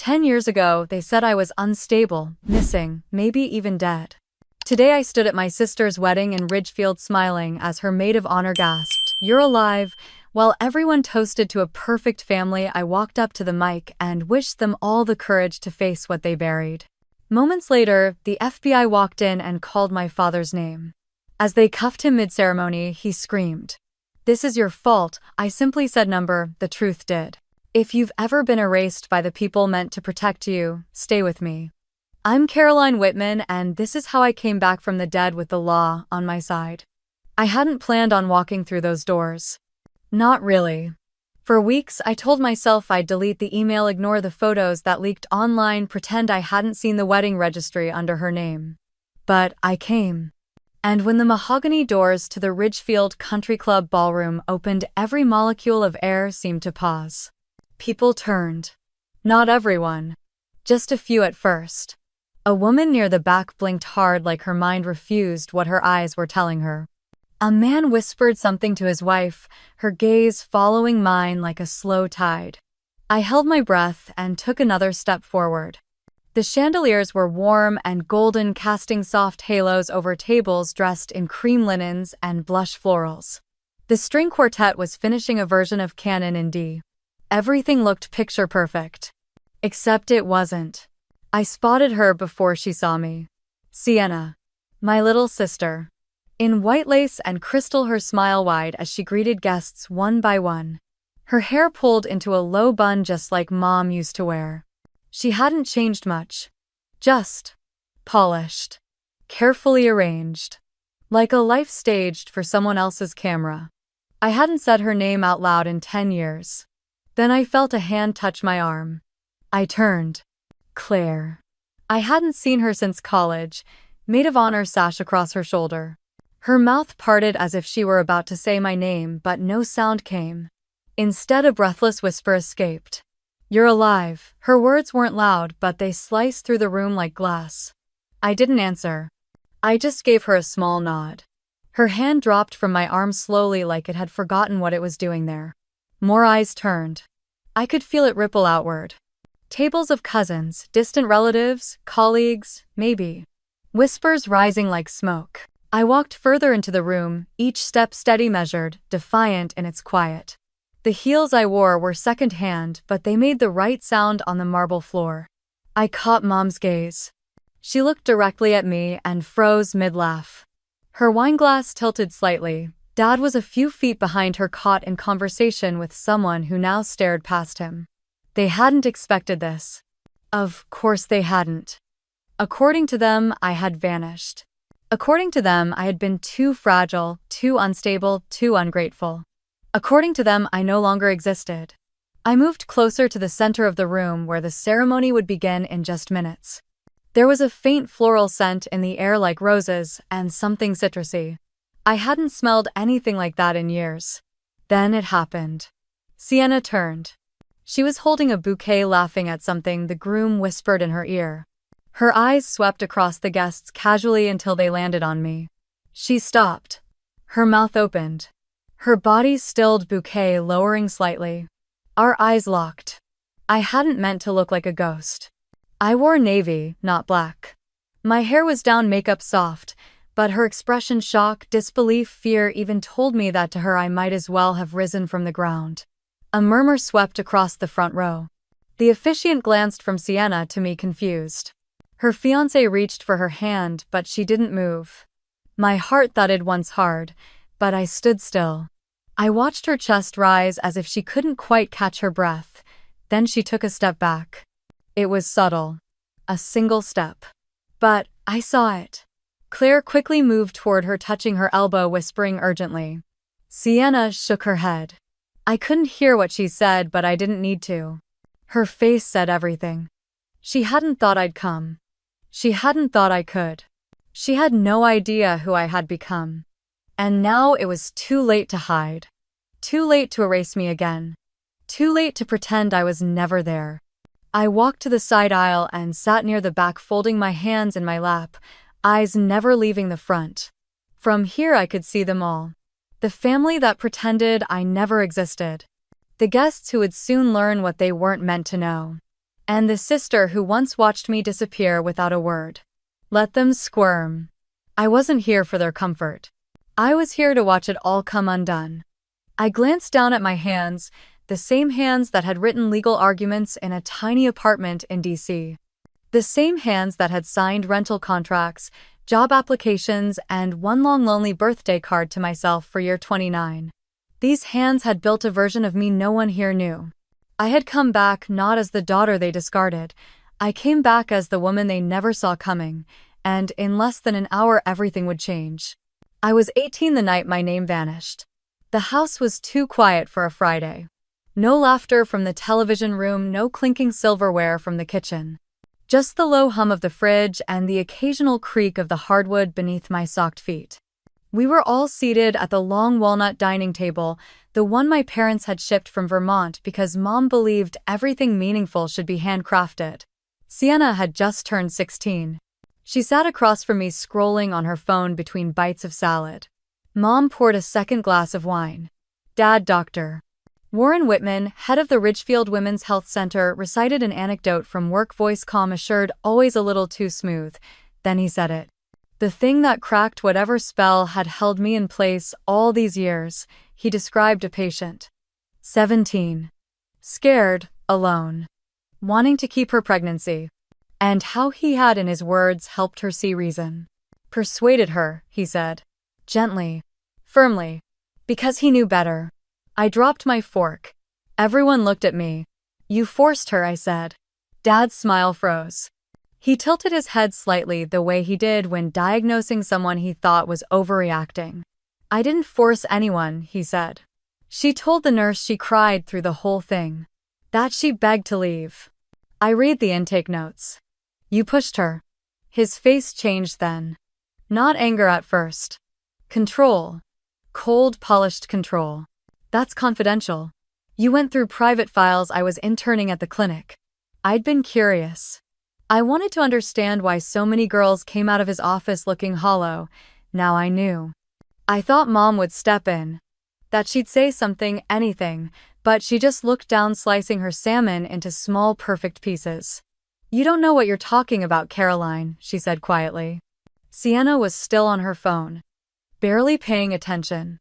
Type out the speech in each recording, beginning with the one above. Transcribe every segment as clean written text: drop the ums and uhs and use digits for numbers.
10 years ago, they said I was unstable, missing, maybe even dead. Today I stood at my sister's wedding in Ridgefield smiling as her maid of honor gasped, "You're alive." While everyone toasted to a perfect family, I walked up to the mic and wished them all the courage to face what they buried. Moments later, the FBI walked in and called my father's name. As they cuffed him mid-ceremony, he screamed, "This is your fault." I simply said, "Number, the truth did. If you've ever been erased by the people meant to protect you, stay with me. I'm Caroline Whitman, and this is how I came back from the dead with the law on my side." I hadn't planned on walking through those doors. Not really. For weeks, I told myself I'd delete the email, ignore the photos that leaked online, pretend I hadn't seen the wedding registry under her name. But I came. And when the mahogany doors to the Ridgefield Country Club ballroom opened, every molecule of air seemed to pause. People turned. Not everyone. Just a few at first. A woman near the back blinked hard like her mind refused what her eyes were telling her. A man whispered something to his wife, her gaze following mine like a slow tide. I held my breath and took another step forward. The chandeliers were warm and golden, casting soft halos over tables dressed in cream linens and blush florals. The string quartet was finishing a version of Canon in D. Everything looked picture perfect. Except it wasn't. I spotted her before she saw me. Sienna. My little sister. In white lace and crystal, her smile wide as she greeted guests one by one. Her hair pulled into a low bun just like Mom used to wear. She hadn't changed much. Just polished. Carefully arranged. Like a life staged for someone else's camera. I hadn't said her name out loud in 10 years. Then I felt a hand touch my arm. I turned. Claire. I hadn't seen her since college. Maid of honor sash across her shoulder. Her mouth parted as if she were about to say my name, but no sound came. Instead, a breathless whisper escaped. "You're alive." Her words weren't loud, but they sliced through the room like glass. I didn't answer. I just gave her a small nod. Her hand dropped from my arm slowly, like it had forgotten what it was doing there. More eyes turned. I could feel it ripple outward. Tables of cousins, distant relatives, colleagues, maybe. Whispers rising like smoke. I walked further into the room, each step steady, measured, defiant in its quiet. The heels I wore were second-hand, but they made the right sound on the marble floor. I caught Mom's gaze. She looked directly at me and froze mid-laugh. Her wineglass tilted slightly. Dad was a few feet behind her, caught in conversation with someone who now stared past him. They hadn't expected this. Of course they hadn't. According to them, I had vanished. According to them, I had been too fragile, too unstable, too ungrateful. According to them, I no longer existed. I moved closer to the center of the room where the ceremony would begin in just minutes. There was a faint floral scent in the air, like roses and something citrusy. I hadn't smelled anything like that in years. Then it happened. Sienna turned. She was holding a bouquet, laughing at something the groom whispered in her ear. Her eyes swept across the guests casually until they landed on me. She stopped. Her mouth opened. Her body stilled, bouquet lowering slightly. Our eyes locked. I hadn't meant to look like a ghost. I wore navy, not black. My hair was down, makeup soft, but her expression, shock, disbelief, fear, even told me that to her I might as well have risen from the ground. A murmur swept across the front row. The officiant glanced from Sienna to me, confused. Her fiancé reached for her hand, but she didn't move. My heart thudded once hard, but I stood still. I watched her chest rise as if she couldn't quite catch her breath. Then she took a step back. It was subtle. A single step. But I saw it. Claire quickly moved toward her, touching her elbow, whispering urgently. Sienna shook her head. I couldn't hear what she said, but I didn't need to. Her face said everything. She hadn't thought I'd come. She hadn't thought I could. She had no idea who I had become. And now it was too late to hide. Too late to erase me again. Too late to pretend I was never there. I walked to the side aisle and sat near the back, folding my hands in my lap, eyes never leaving the front. From here I could see them all. The family that pretended I never existed. The guests who would soon learn what they weren't meant to know. And the sister who once watched me disappear without a word. Let them squirm. I wasn't here for their comfort. I was here to watch it all come undone. I glanced down at my hands, the same hands that had written legal arguments in a tiny apartment in DC. The same hands that had signed rental contracts, job applications, and one long lonely birthday card to myself for year 29. These hands had built a version of me no one here knew. I had come back not as the daughter they discarded. I came back as the woman they never saw coming, and in less than an hour everything would change. I was 18 the night my name vanished. The house was too quiet for a Friday. No laughter from the television room, no clinking silverware from the kitchen. Just the low hum of the fridge and the occasional creak of the hardwood beneath my socked feet. We were all seated at the long walnut dining table, the one my parents had shipped from Vermont because Mom believed everything meaningful should be handcrafted. Sienna had just turned 16. She sat across from me scrolling on her phone between bites of salad. Mom poured a second glass of wine. Dad, doctor. Warren Whitman, head of the Ridgefield Women's Health Center, recited an anecdote from work, voice calm assured, always a little too smooth. Then he said it. The thing that cracked whatever spell had held me in place all these years, he described a patient. 17. Scared, alone. Wanting to keep her pregnancy. And how he had, in his words, helped her see reason. Persuaded her, he said. Gently. Firmly. Because he knew better. I dropped my fork. Everyone looked at me. You forced her, I said. Dad's smile froze. He tilted his head slightly the way he did when diagnosing someone he thought was overreacting. I didn't force anyone, he said. She told the nurse she cried through the whole thing. That she begged to leave. I read the intake notes. You pushed her. His face changed then. Not anger at first. Control. Cold, polished control. That's confidential. You went through private files. I was interning at the clinic. I'd been curious. I wanted to understand why so many girls came out of his office looking hollow. Now I knew. I thought Mom would step in. That she'd say something, anything, but she just looked down, slicing her salmon into small, perfect pieces. You don't know what you're talking about, Caroline, she said quietly. Sienna was still on her phone, barely paying attention.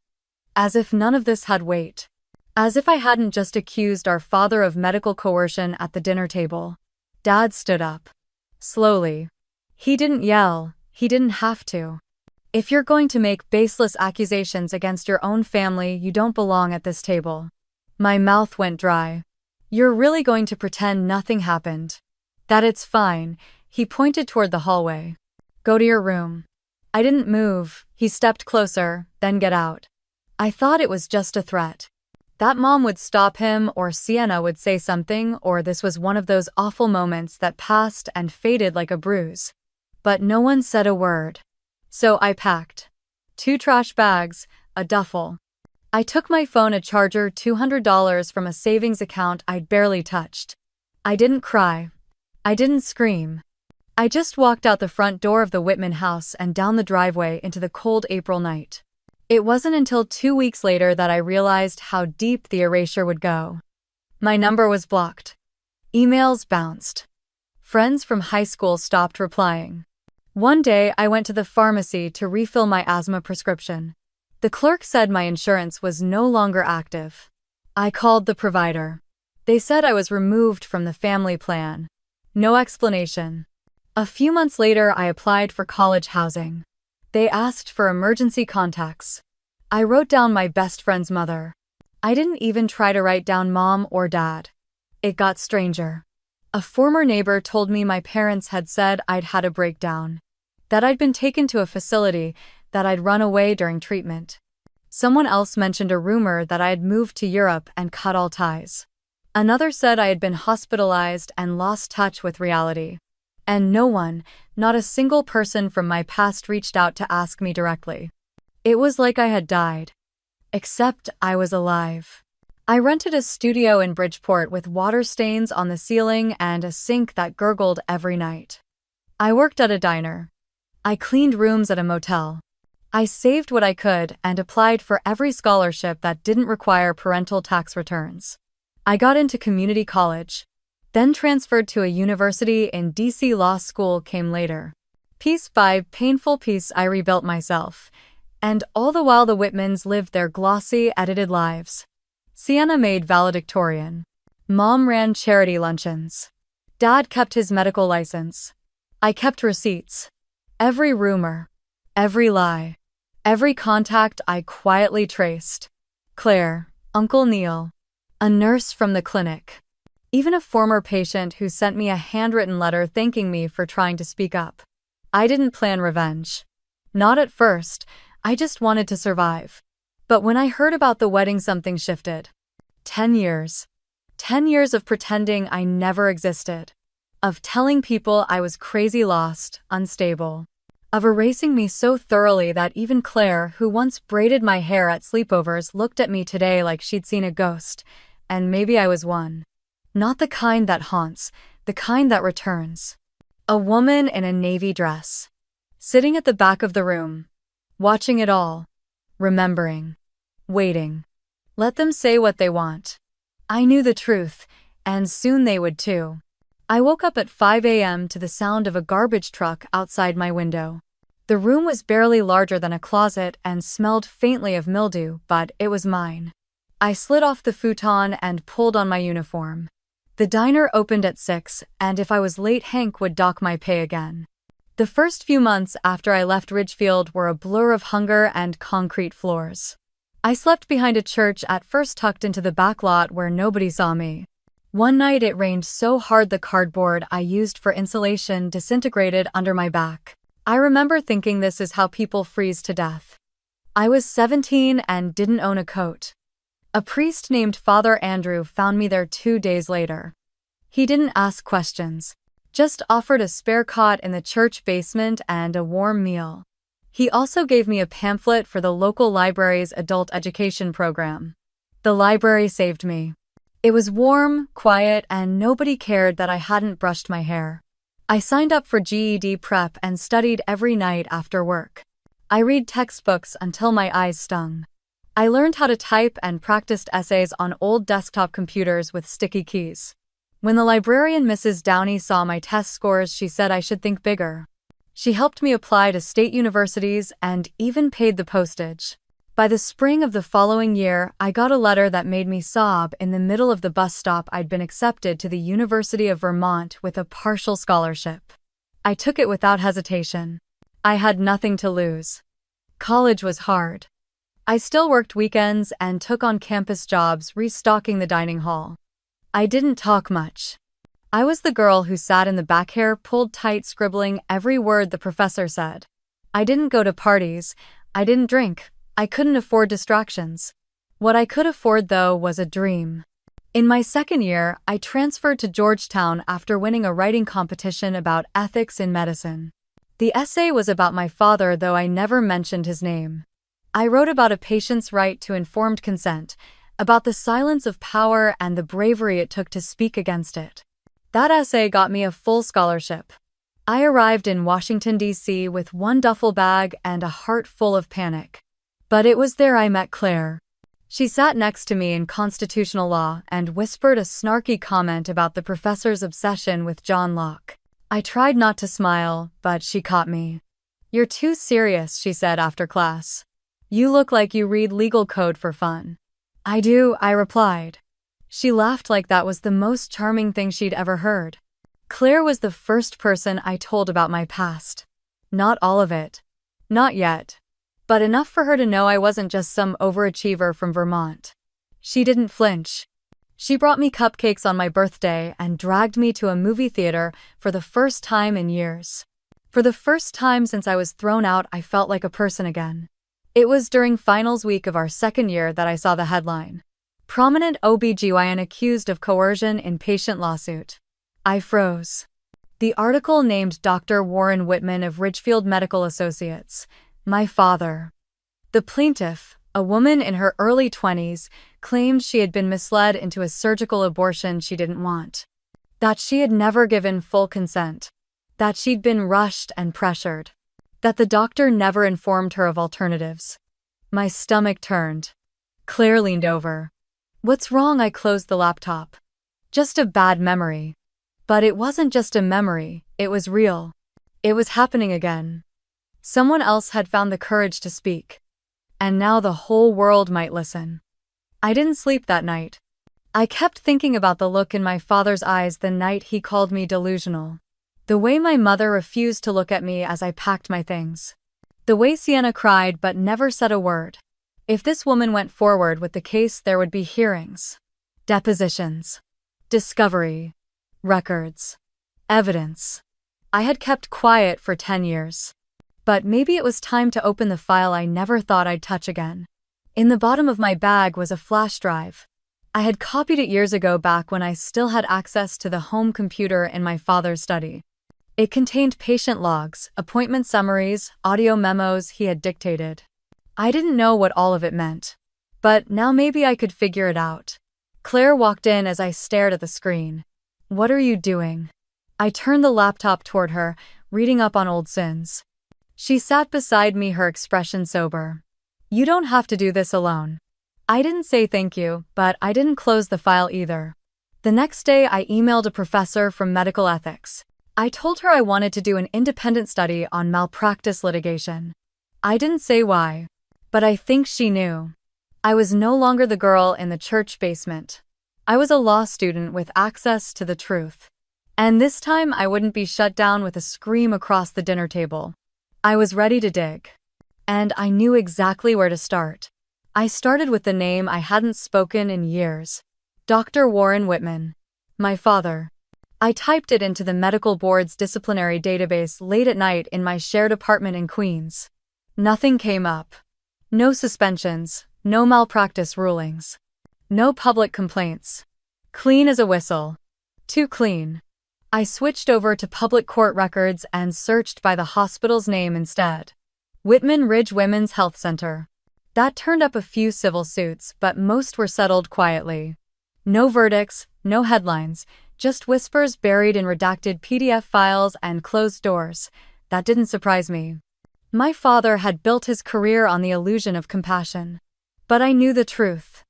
As if none of this had weight. As if I hadn't just accused our father of medical coercion at the dinner table. Dad stood up. Slowly. He didn't yell. He didn't have to. If you're going to make baseless accusations against your own family, you don't belong at this table. My mouth went dry. You're really going to pretend nothing happened? That it's fine, he pointed toward the hallway. Go to your room. I didn't move. He stepped closer, then get out. I thought it was just a threat. That Mom would stop him, or Sienna would say something, or this was one of those awful moments that passed and faded like a bruise. But no one said a word. So I packed 2 trash bags, a duffel. I took my phone, a charger, $200 from a savings account I'd barely touched. I didn't cry. I didn't scream. I just walked out the front door of the Whitman house and down the driveway into the cold April night. It wasn't until 2 weeks later that I realized how deep the erasure would go. My number was blocked. Emails bounced. Friends from high school stopped replying. One day I went to the pharmacy to refill my asthma prescription. The clerk said my insurance was no longer active. I called the provider. They said I was removed from the family plan. No explanation. A few months later I applied for college housing. They asked for emergency contacts. I wrote down my best friend's mother. I didn't even try to write down Mom or Dad. It got stranger. A former neighbor told me my parents had said I'd had a breakdown. That I'd been taken to a facility, that I'd run away during treatment. Someone else mentioned a rumor that I had moved to Europe and cut all ties. Another said I had been hospitalized and lost touch with reality. And no one, not a single person from my past, reached out to ask me directly. It was like I had died. Except I was alive. I rented a studio in Bridgeport with water stains on the ceiling and a sink that gurgled every night. I worked at a diner. I cleaned rooms at a motel. I saved what I could and applied for every scholarship that didn't require parental tax returns. I got into community college. then transferred to a university in DC. Law school came later. Piece 5, painful piece. I rebuilt myself. And all the while the Whitmans lived their glossy, edited lives. Sienna Maid valedictorian. Mom ran charity luncheons. Dad kept his medical license. I kept receipts. Every rumor, every lie, every contact I quietly traced. Claire, Uncle Neil, a nurse from the clinic. Even a former patient who sent me a handwritten letter thanking me for trying to speak up. I didn't plan revenge. Not at first, I just wanted to survive. But when I heard about the wedding, something shifted. 10 years. 10 years of pretending I never existed. Of telling people I was crazy, lost, unstable. Of erasing me so thoroughly that even Claire, who once braided my hair at sleepovers, looked at me today like she'd seen a ghost. And maybe I was one. Not the kind that haunts, the kind that returns. A woman in a navy dress. Sitting at the back of the room. Watching it all. Remembering. Waiting. Let them say what they want. I knew the truth, and soon they would too. I woke up at 5 a.m. to the sound of a garbage truck outside my window. The room was barely larger than a closet and smelled faintly of mildew, but it was mine. I slid off the futon and pulled on my uniform. The diner opened at 6, and if I was late, Hank would dock my pay again. The first few months after I left Ridgefield were a blur of hunger and concrete floors. I slept behind a church, at first tucked into the back lot where nobody saw me. One night it rained so hard the cardboard I used for insulation disintegrated under my back. I remember thinking, this is how people freeze to death. I was 17 and didn't own a coat. A priest named Father Andrew found me there 2 days later. He didn't ask questions, just offered a spare cot in the church basement and a warm meal. He also gave me a pamphlet for the local library's adult education program. The library saved me. It was warm, quiet, and nobody cared that I hadn't brushed my hair. I signed up for GED prep and studied every night after work. I read textbooks until my eyes stung. I learned how to type and practiced essays on old desktop computers with sticky keys. When the librarian Mrs. Downey saw my test scores, she said I should think bigger. She helped me apply to state universities and even paid the postage. By the spring of the following year, I got a letter that made me sob. In the middle of the bus stop, I'd been accepted to the University of Vermont with a partial scholarship. I took it without hesitation. I had nothing to lose. College was hard. I still worked weekends and took on campus jobs restocking the dining hall. I didn't talk much. I was the girl who sat in the back, hair pulled tight, scribbling every word the professor said. I didn't go to parties. I didn't drink. I couldn't afford distractions. What I could afford, though, was a dream. In my second year, I transferred to Georgetown after winning a writing competition about ethics in medicine. The essay was about my father, though I never mentioned his name. I wrote about a patient's right to informed consent, about the silence of power and the bravery it took to speak against it. That essay got me a full scholarship. I arrived in Washington, D.C. with one duffel bag and a heart full of panic. But it was there I met Claire. She sat next to me in constitutional law and whispered a snarky comment about the professor's obsession with John Locke. I tried not to smile, but she caught me. "You're too serious," she said after class. "You look like you read legal code for fun." "I do," I replied. She laughed like that was the most charming thing she'd ever heard. Claire was the first person I told about my past. Not all of it. Not yet. But enough for her to know I wasn't just some overachiever from Vermont. She didn't flinch. She brought me cupcakes on my birthday and dragged me to a movie theater for the first time in years. For the first time since I was thrown out, I felt like a person again. It was during finals week of our second year that I saw the headline. Prominent OB/GYN accused of coercion in patient lawsuit. I froze. The article named Dr. Warren Whitman of Ridgefield Medical Associates, my father. The plaintiff, a woman in her early 20s, claimed she had been misled into a surgical abortion she didn't want. That she had never given full consent. That she'd been rushed and pressured. That the doctor never informed her of alternatives. My stomach turned. Claire leaned over. "What's wrong?" I closed the laptop. "Just a bad memory." But it wasn't just a memory, it was real. It was happening again. Someone else had found the courage to speak. And now the whole world might listen. I didn't sleep that night. I kept thinking about the look in my father's eyes the night he called me delusional. The way my mother refused to look at me as I packed my things. The way Sienna cried but never said a word. If this woman went forward with the case, there would be hearings, depositions, discovery, records, evidence. I had kept quiet for 10 years. But maybe it was time to open the file I never thought I'd touch again. In the bottom of my bag was a flash drive. I had copied it years ago, back when I still had access to the home computer in my father's study. It contained patient logs, appointment summaries, audio memos he had dictated. I didn't know what all of it meant. But now maybe I could figure it out. Claire walked in as I stared at the screen. "What are you doing?" I turned the laptop toward her, reading up on old sins. She sat beside me, her expression sober. "You don't have to do this alone." I didn't say thank you, but I didn't close the file either. The next day I emailed a professor from medical ethics. I told her I wanted to do an independent study on malpractice litigation. I didn't say why, but I think she knew. I was no longer the girl in the church basement. I was a law student with access to the truth. And this time I wouldn't be shut down with a scream across the dinner table. I was ready to dig. And I knew exactly where to start. I started with the name I hadn't spoken in years. Dr. Warren Whitman. My father. I typed it into the medical board's disciplinary database late at night in my shared apartment in Queens. Nothing came up. No suspensions, no malpractice rulings. No public complaints. Clean as a whistle. Too clean. I switched over to public court records and searched by the hospital's name instead. Whitman Ridge Women's Health Center. That turned up a few civil suits, but most were settled quietly. No verdicts, no headlines, just whispers buried in redacted PDF files and closed doors. That didn't surprise me. My father had built his career on the illusion of compassion. But I knew the truth.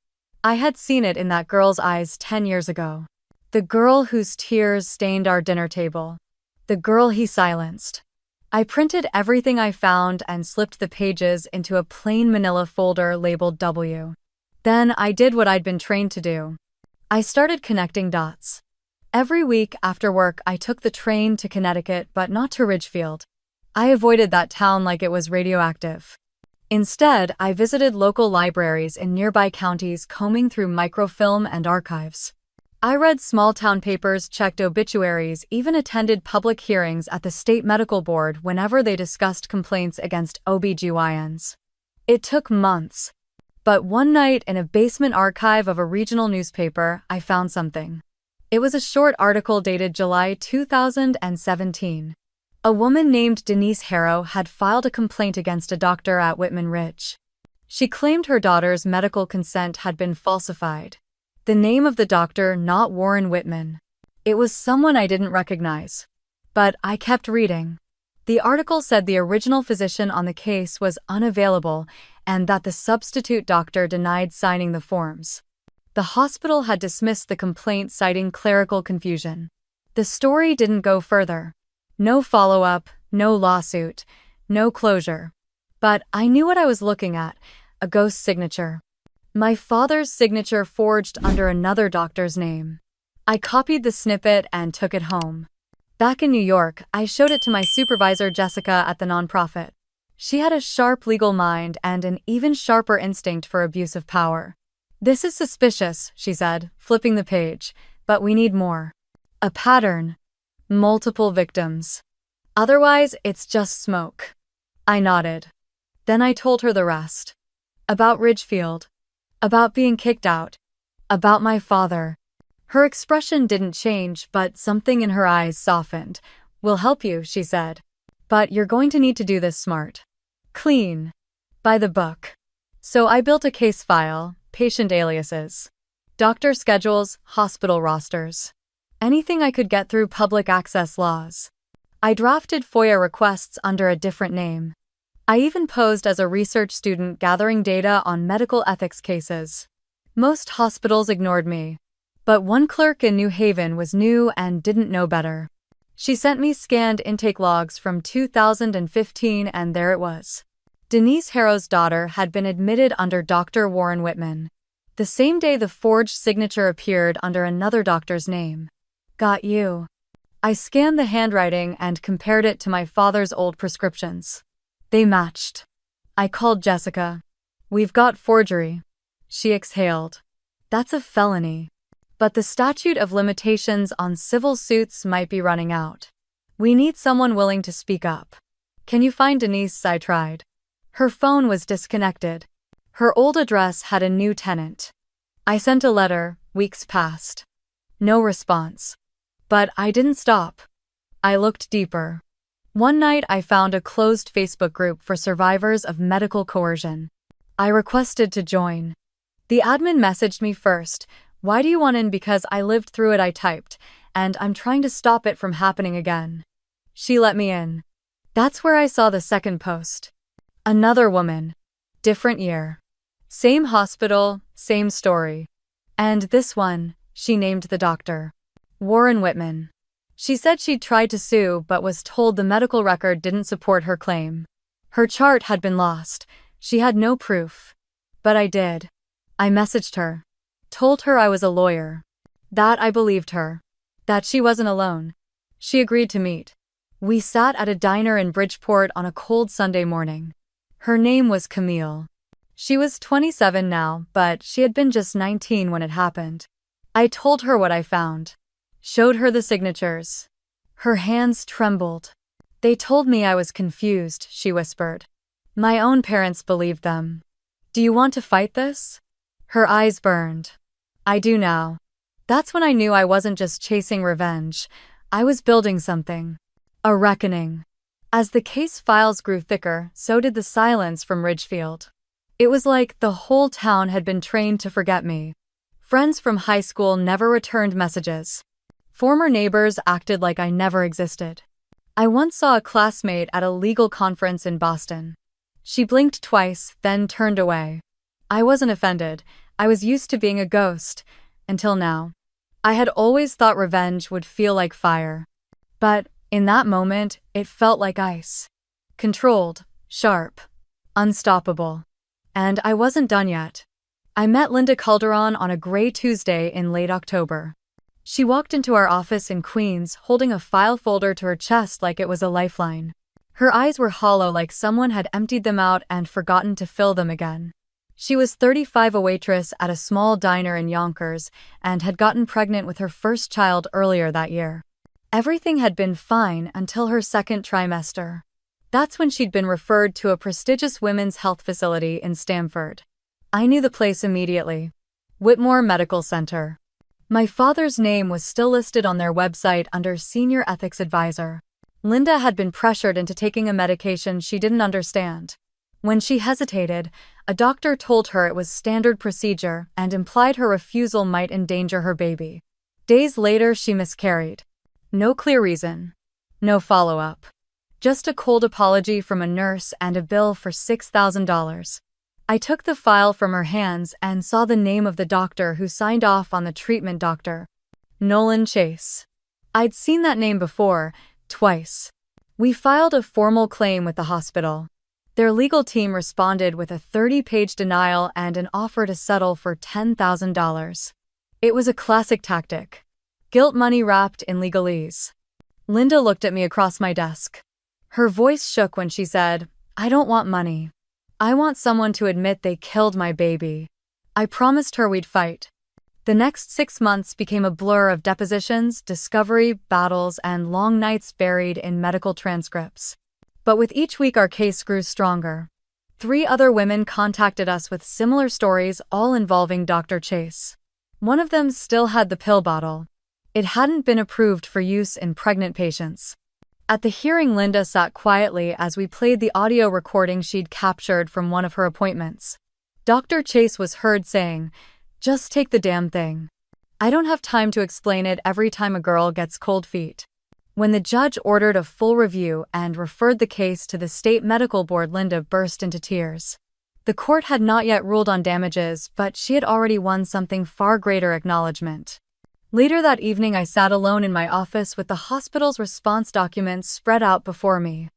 I had seen it in that girl's eyes 10 years ago. The girl whose tears stained our dinner table. The girl he silenced. I printed everything I found and slipped the pages into a plain manila folder labeled W. Then I did what I'd been trained to do. I started connecting dots. Every week after work I took the train to Connecticut, but not to Ridgefield. I avoided that town like it was radioactive. Instead, I visited local libraries in nearby counties, combing through microfilm and archives. I read small-town papers, checked obituaries, even attended public hearings at the state medical board whenever they discussed complaints against OB-GYNs. It took months. But one night in a basement archive of a regional newspaper, I found something. It was a short article dated July 2017. A woman named Denise Harrow had filed a complaint against a doctor at Whitman Ridge. She claimed her daughter's medical consent had been falsified. The name of the doctor, not Warren Whitman. It was someone I didn't recognize. But I kept reading. The article said the original physician on the case was unavailable and that the substitute doctor denied signing the forms. The hospital had dismissed the complaint, citing clerical confusion. The story didn't go further. No follow-up, no lawsuit, no closure. But I knew what I was looking at, a ghost signature. My father's signature forged under another doctor's name. I copied the snippet and took it home. Back in New York, I showed it to my supervisor Jessica at the nonprofit. She had a sharp legal mind and an even sharper instinct for abuse of power. "This is suspicious," she said, flipping the page, "but we need more. A pattern. Multiple victims. Otherwise, it's just smoke." I nodded. Then I told her the rest. About Ridgefield. About being kicked out. About my father. Her expression didn't change, but something in her eyes softened. "We'll help you," she said. "But you're going to need to do this smart. Clean. By the book." So I built a case file, patient aliases, doctor schedules, hospital rosters. Anything I could get through public access laws. I drafted FOIA requests under a different name. I even posed as a research student gathering data on medical ethics cases. Most hospitals ignored me. But one clerk in New Haven was new and didn't know better. She sent me scanned intake logs from 2015 and there it was. Denise Harrow's daughter had been admitted under Dr. Warren Whitman. The same day the forged signature appeared under another doctor's name. Got you. I scanned the handwriting and compared it to my father's old prescriptions. They matched. I called Jessica. We've got forgery. She exhaled. That's a felony. But the statute of limitations on civil suits might be running out. We need someone willing to speak up. Can you find Denise? I tried. Her phone was disconnected. Her old address had a new tenant. I sent a letter, weeks passed. No response. But I didn't stop. I looked deeper. One night I found a closed Facebook group for survivors of medical coercion. I requested to join. The admin messaged me first. Why do you want in? Because I lived through it, I typed, and I'm trying to stop it from happening again. She let me in. That's where I saw the second post. Another woman. Different year. Same hospital, same story. And this one, she named the doctor. Warren Whitman. She said she'd tried to sue but was told the medical record didn't support her claim. Her chart had been lost. She had no proof. But I did. I messaged her. Told her I was a lawyer. That I believed her. That she wasn't alone. She agreed to meet. We sat at a diner in Bridgeport on a cold Sunday morning. Her name was Camille. She was 27 now, but she had been just 19 when it happened. I told her what I found. Showed her the signatures. Her hands trembled. They told me I was confused, she whispered. My own parents believed them. Do you want to fight this? Her eyes burned. I do now. That's when I knew I wasn't just chasing revenge. I was building something. A reckoning. As the case files grew thicker, so did the silence from Ridgefield. It was like the whole town had been trained to forget me. Friends from high school never returned messages. Former neighbors acted like I never existed. I once saw a classmate at a legal conference in Boston. She blinked twice, then turned away. I wasn't offended. I was used to being a ghost. Until now. I had always thought revenge would feel like fire. But, in that moment, it felt like ice. Controlled, sharp, unstoppable. And I wasn't done yet. I met Linda Calderon on a gray Tuesday in late October. She walked into our office in Queens, holding a file folder to her chest like it was a lifeline. Her eyes were hollow, like someone had emptied them out and forgotten to fill them again. She was 35, a waitress at a small diner in Yonkers, and had gotten pregnant with her first child earlier that year. Everything had been fine until her second trimester. That's when she'd been referred to a prestigious women's health facility in Stamford. I knew the place immediately. Whitmore Medical Center. My father's name was still listed on their website under Senior Ethics Advisor. Linda had been pressured into taking a medication she didn't understand. When she hesitated, a doctor told her it was standard procedure and implied her refusal might endanger her baby. Days later, she miscarried. No clear reason. No follow-up. Just a cold apology from a nurse and a bill for $6,000. I took the file from her hands and saw the name of the doctor who signed off on the treatment. Dr. Nolan Chase. I'd seen that name before, twice. We filed a formal claim with the hospital. Their legal team responded with a 30-page denial and an offer to settle for $10,000. It was a classic tactic. Guilt money wrapped in legalese. Linda looked at me across my desk. Her voice shook when she said, I don't want money. I want someone to admit they killed my baby. I promised her we'd fight. The next 6 months became a blur of depositions, discovery, battles, and long nights buried in medical transcripts. But with each week our case grew stronger. 3 other women contacted us with similar stories, all involving Dr. Chase. One of them still had the pill bottle. It hadn't been approved for use in pregnant patients. At the hearing, Linda sat quietly as we played the audio recording she'd captured from one of her appointments. Dr. Chase was heard saying, "Just take the damn thing. I don't have time to explain it every time a girl gets cold feet." When the judge ordered a full review and referred the case to the state medical board, Linda burst into tears. The court had not yet ruled on damages, but she had already won something far greater: acknowledgement. Later that evening, I sat alone in my office with the hospital's response documents spread out before me.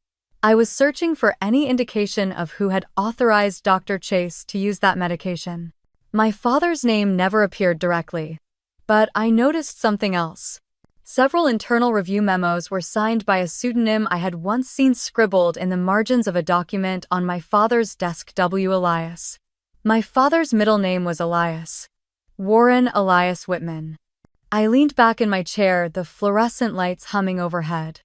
I was searching for any indication of who had authorized Dr. Chase to use that medication. My father's name never appeared directly. But I noticed something else. Several internal review memos were signed by a pseudonym I had once seen scribbled in the margins of a document on my father's desk. W. Elias. My father's middle name was Elias. Warren Elias Whitman. I leaned back in my chair, the fluorescent lights humming overhead.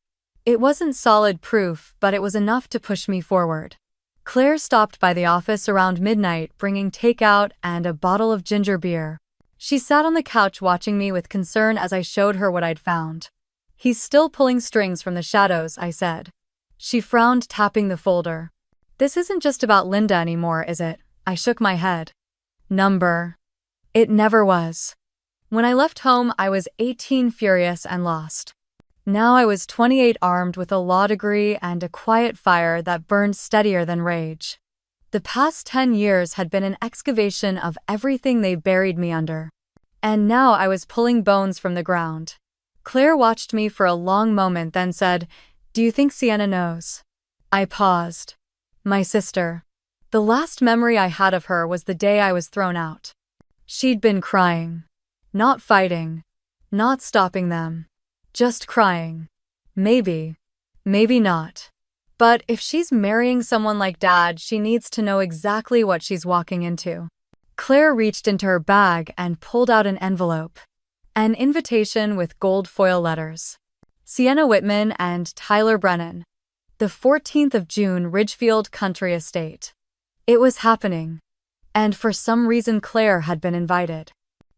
It wasn't solid proof, but it was enough to push me forward. Claire stopped by the office around midnight, bringing takeout and a bottle of ginger beer. She sat on the couch watching me with concern as I showed her what I'd found. "He's still pulling strings from the shadows," I said. She frowned, tapping the folder. "This isn't just about Linda anymore, is it?" I shook my head. Number. It never was. When I left home, I was 18, furious and lost. Now I was 28, armed with a law degree and a quiet fire that burned steadier than rage. The past 10 years had been an excavation of everything they buried me under. And now I was pulling bones from the ground. Claire watched me for a long moment, then said, "Do you think Sienna knows?" I paused. My sister. The last memory I had of her was the day I was thrown out. She'd been crying. Not fighting. Not stopping them. Just crying. Maybe. Maybe not. But if she's marrying someone like Dad, she needs to know exactly what she's walking into. Claire reached into her bag and pulled out an envelope. An invitation with gold foil letters. Sienna Whitman and Tyler Brennan. The 14th of June, Ridgefield Country Estate. It was happening. And for some reason Claire had been invited.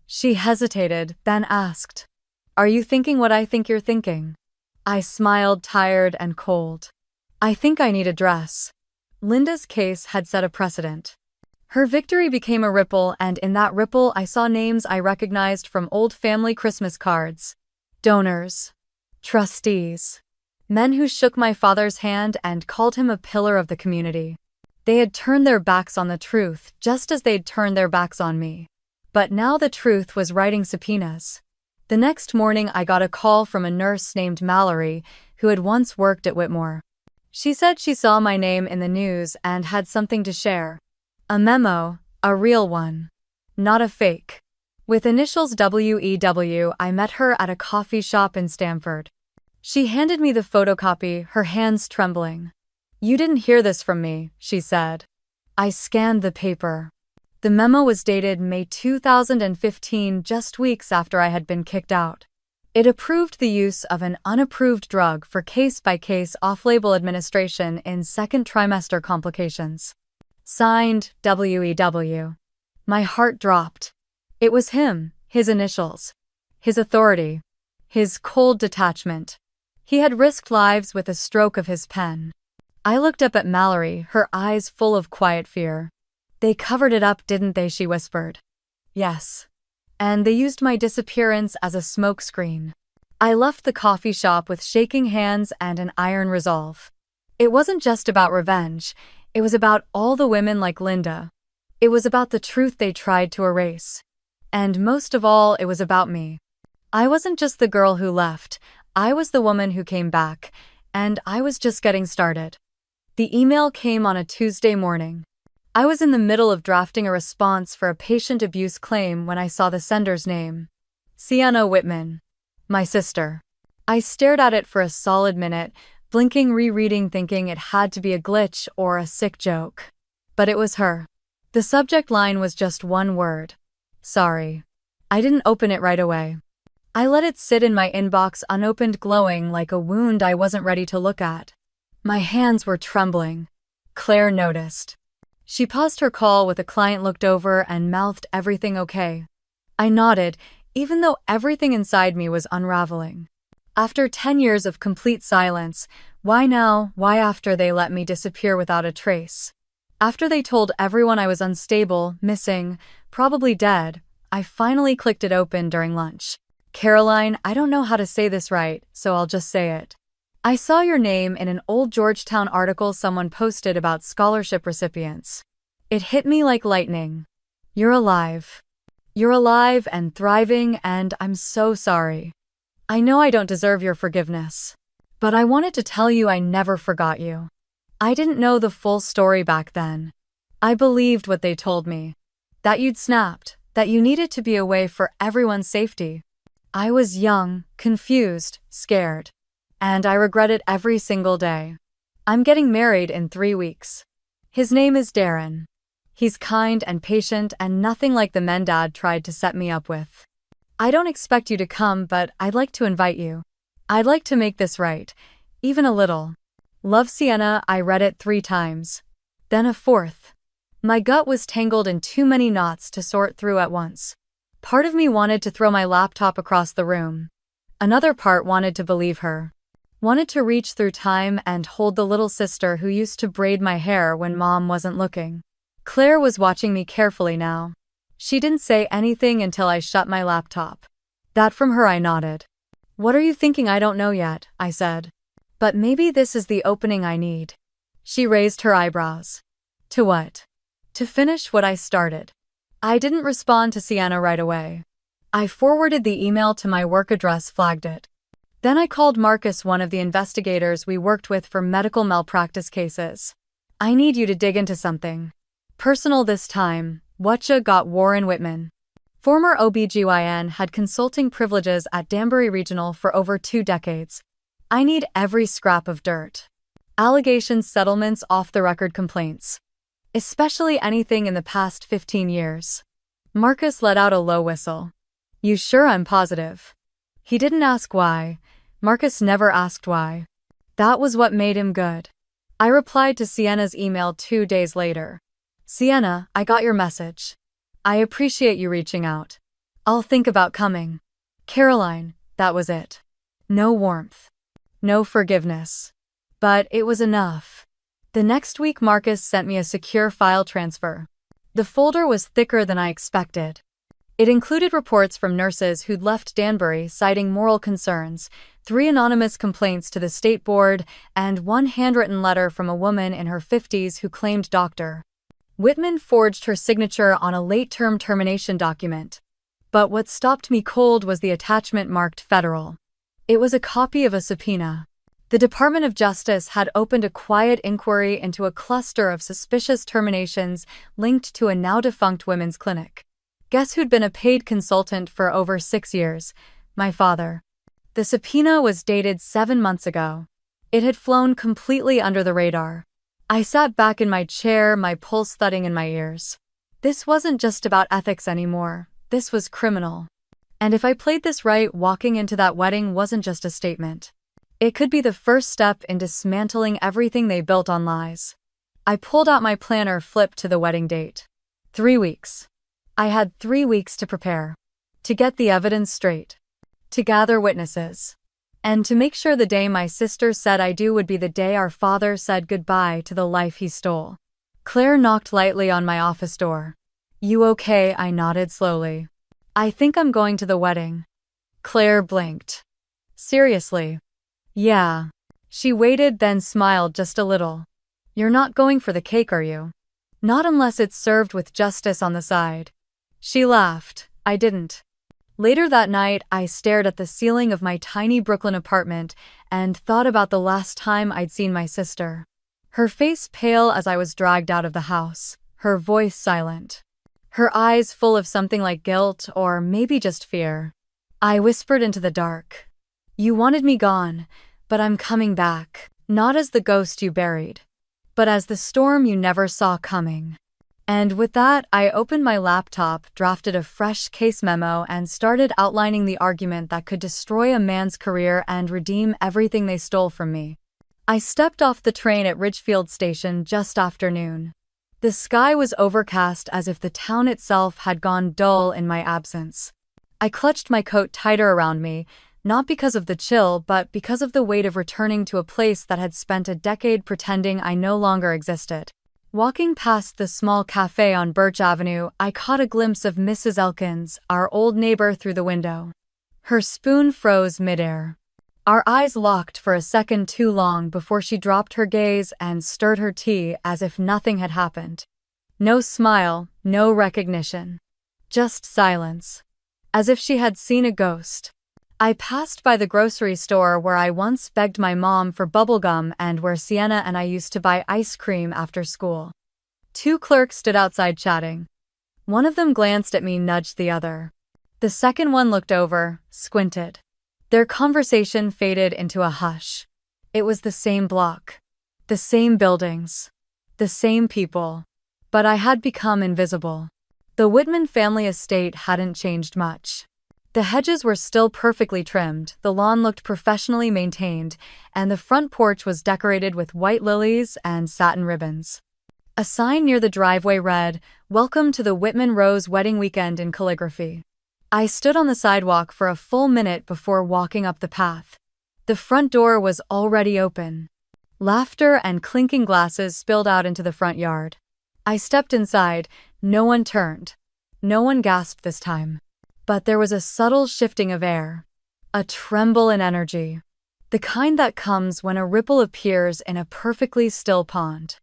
She hesitated, then asked, "Are you thinking what I think you're thinking?" I smiled, tired and cold. "I think I need a dress." Linda's case had set a precedent. Her victory became a ripple, and in that ripple I saw names I recognized from old family Christmas cards. Donors. Trustees. Men who shook my father's hand and called him a pillar of the community. They had turned their backs on the truth, just as they'd turned their backs on me. But now the truth was writing subpoenas. The next morning I got a call from a nurse named Mallory, who had once worked at Whitmore. She said she saw my name in the news and had something to share. A memo, a real one. Not a fake. With initials WEW, I met her at a coffee shop in Stamford. She handed me the photocopy, her hands trembling. "You didn't hear this from me," she said. I scanned the paper. The memo was dated May 2015, just weeks after I had been kicked out. It approved the use of an unapproved drug for case-by-case off-label administration in second trimester complications. Signed, WEW. My heart dropped. It was him, his initials. His authority. His cold detachment. He had risked lives with a stroke of his pen. I looked up at Mallory, her eyes full of quiet fear. "They covered it up, didn't they?" she whispered. "Yes. And they used my disappearance as a smokescreen." I left the coffee shop with shaking hands and an iron resolve. It wasn't just about revenge. It was about all the women like Linda. It was about the truth they tried to erase. And most of all, it was about me. I wasn't just the girl who left. I was the woman who came back, and I was just getting started. The email came on a Tuesday morning. I was in the middle of drafting a response for a patient abuse claim when I saw the sender's name. Sienna Whitman. My sister. I stared at it for a solid minute, blinking, rereading, thinking it had to be a glitch or a sick joke. But it was her. The subject line was just one word. Sorry. I didn't open it right away. I let it sit in my inbox unopened, glowing like a wound I wasn't ready to look at. My hands were trembling. Claire noticed. She paused her call with a client, looked over, and mouthed, "Everything okay?" I nodded, even though everything inside me was unraveling. After 10 years of complete silence, why now? Why after they let me disappear without a trace? After they told everyone I was unstable, missing, probably dead, I finally clicked it open during lunch. "Caroline, I don't know how to say this right, so I'll just say it. I saw your name in an old Georgetown article someone posted about scholarship recipients. It hit me like lightning. You're alive." You're alive and thriving, and I'm so sorry. I know I don't deserve your forgiveness. But I wanted to tell you I never forgot you. I didn't know the full story back then. I believed what they told me. That you'd snapped, that you needed to be away for everyone's safety. I was young, confused, scared. And I regret it every single day. I'm getting married in 3 weeks. His name is Darren. He's kind and patient and nothing like the men Dad tried to set me up with. I don't expect you to come, but I'd like to invite you. I'd like to make this right, even a little. Love, Sienna. I read it 3 times. Then a 4th. My gut was tangled in too many knots to sort through at once. Part of me wanted to throw my laptop across the room. Another part wanted to believe her. Wanted to reach through time and hold the little sister who used to braid my hair when Mom wasn't looking. Claire was watching me carefully now. She didn't say anything until I shut my laptop. That from her, I nodded. What are you thinking? I don't know yet, I said. But maybe this is the opening I need. She raised her eyebrows. To what? To finish what I started. I didn't respond to Sienna right away. I forwarded the email to my work address, flagged it. Then I called Marcus, one of the investigators we worked with for medical malpractice cases. I need you to dig into something. Personal this time. Whatcha got Warren Whitman. Former OBGYN had consulting privileges at Danbury Regional for over 2 decades. I need every scrap of dirt. Allegations, settlements, off-the-record complaints. Especially anything in the past 15 years. Marcus let out a low whistle. You sure? I'm positive. He didn't ask why. Marcus never asked why. That was what made him good. I replied to Sienna's email 2 days later. Sienna, I got your message. I appreciate you reaching out. I'll think about coming. Caroline, that was it. No warmth. No forgiveness. But it was enough. The next week Marcus sent me a secure file transfer. The folder was thicker than I expected. It included reports from nurses who'd left Danbury citing moral concerns, 3 anonymous complaints to the state board, and 1 handwritten letter from a woman in her 50s who claimed Dr. Whitman forged her signature on a late-term termination document. But what stopped me cold was the attachment marked federal. It was a copy of a subpoena. The Department of Justice had opened a quiet inquiry into a cluster of suspicious terminations linked to a now-defunct women's clinic. Guess who'd been a paid consultant for over 6 years? My father. The subpoena was dated 7 months ago. It had flown completely under the radar. I sat back in my chair, my pulse thudding in my ears. This wasn't just about ethics anymore. This was criminal. And if I played this right, walking into that wedding wasn't just a statement. It could be the first step in dismantling everything they built on lies. I pulled out my planner, flipped to the wedding date. 3 weeks. I had 3 weeks to prepare. To get the evidence straight. To gather witnesses. And to make sure the day my sister said I do would be the day our father said goodbye to the life he stole. Claire knocked lightly on my office door. You okay? I nodded slowly. I think I'm going to the wedding. Claire blinked. Seriously? Yeah. She waited, then smiled just a little. You're not going for the cake, are you? Not unless it's served with justice on the side. She laughed. I didn't. Later that night, I stared at the ceiling of my tiny Brooklyn apartment and thought about the last time I'd seen my sister. Her face pale as I was dragged out of the house, her voice silent. Her eyes full of something like guilt or maybe just fear. I whispered into the dark. You wanted me gone, but I'm coming back, not as the ghost you buried, but as the storm you never saw coming. And with that, I opened my laptop, drafted a fresh case memo, and started outlining the argument that could destroy a man's career and redeem everything they stole from me. I stepped off the train at Ridgefield Station just after noon. The sky was overcast, as if the town itself had gone dull in my absence. I clutched my coat tighter around me, not because of the chill, but because of the weight of returning to a place that had spent a decade pretending I no longer existed. Walking past the small cafe on Birch Avenue, I caught a glimpse of Mrs. Elkins, our old neighbor, through the window. Her spoon froze midair. Our eyes locked for a second too long before she dropped her gaze and stirred her tea as if nothing had happened. No smile, no recognition. Just silence. As if she had seen a ghost. I passed by the grocery store where I once begged my mom for bubblegum and where Sienna and I used to buy ice cream after school. Two clerks stood outside chatting. One of them glanced at me, nudged the other. The second one looked over, squinted. Their conversation faded into a hush. It was the same block. The same buildings. The same people. But I had become invisible. The Whitman family estate hadn't changed much. The hedges were still perfectly trimmed, the lawn looked professionally maintained, and the front porch was decorated with white lilies and satin ribbons. A sign near the driveway read, "Welcome to the Whitman Rose wedding weekend," in calligraphy. I stood on the sidewalk for a full minute before walking up the path. The front door was already open. Laughter and clinking glasses spilled out into the front yard. I stepped inside. No one turned. No one gasped this time. But there was a subtle shifting of air. A tremble in energy. The kind that comes when a ripple appears in a perfectly still pond.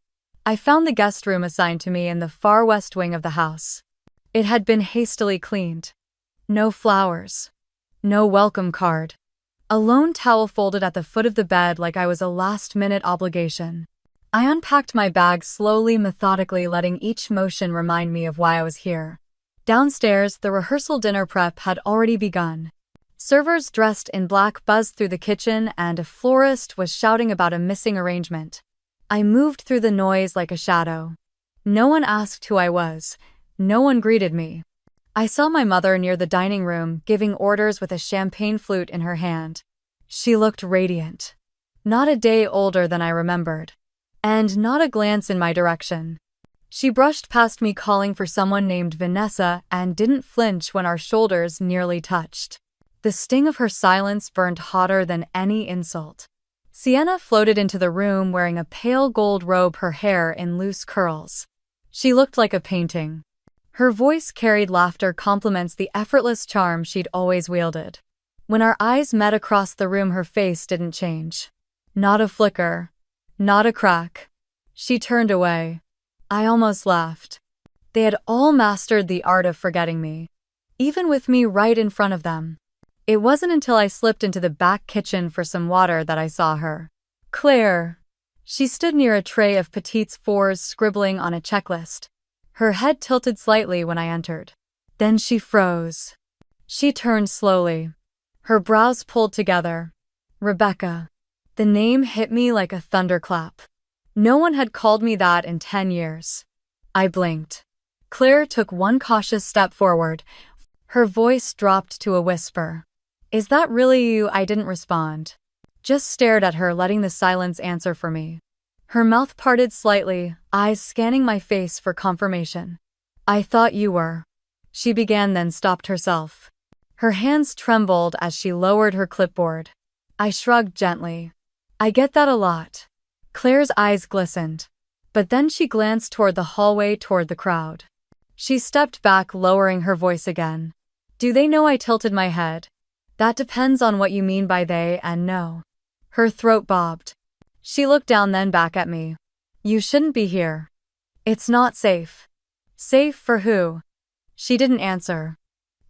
I found the guest room assigned to me in the far west wing of the house. It had been hastily cleaned. No flowers. No welcome card. A lone towel folded at the foot of the bed like I was a last-minute obligation. I unpacked my bag slowly, methodically, letting each motion remind me of why I was here. Downstairs, the rehearsal dinner prep had already begun. Servers dressed in black buzzed through the kitchen, and a florist was shouting about a missing arrangement. I moved through the noise like a shadow. No one asked who I was. No one greeted me. I saw my mother near the dining room, giving orders with a champagne flute in her hand. She looked radiant. Not a day older than I remembered. And not a glance in my direction. She brushed past me, calling for someone named Vanessa, and didn't flinch when our shoulders nearly touched. The sting of her silence burned hotter than any insult. Sienna floated into the room wearing a pale gold robe, her hair in loose curls. She looked like a painting. Her voice carried laughter, compliments, the effortless charm she'd always wielded. When our eyes met across the room, her face didn't change. Not a flicker. Not a crack. She turned away. I almost laughed. They had all mastered the art of forgetting me. Even with me right in front of them. It wasn't until I slipped into the back kitchen for some water that I saw her. Claire. She stood near a tray of petites fours, scribbling on a checklist. Her head tilted slightly when I entered. Then she froze. She turned slowly. Her brows pulled together. Rebecca. The name hit me like a thunderclap. No one had called me that in 10 years. I blinked. Claire took one cautious step forward. Her voice dropped to a whisper. "Is that really you?" I didn't respond. Just stared at her, letting the silence answer for me. Her mouth parted slightly, eyes scanning my face for confirmation. "I thought you were." She began, then stopped herself. Her hands trembled as she lowered her clipboard. I shrugged gently. "I get that a lot." Claire's eyes glistened. But then she glanced toward the hallway, toward the crowd. She stepped back, lowering her voice again. "Do they know?" I tilted my head. "That depends on what you mean by they and know." Her throat bobbed. She looked down, then back at me. "You shouldn't be here. It's not safe." "Safe for who?" She didn't answer.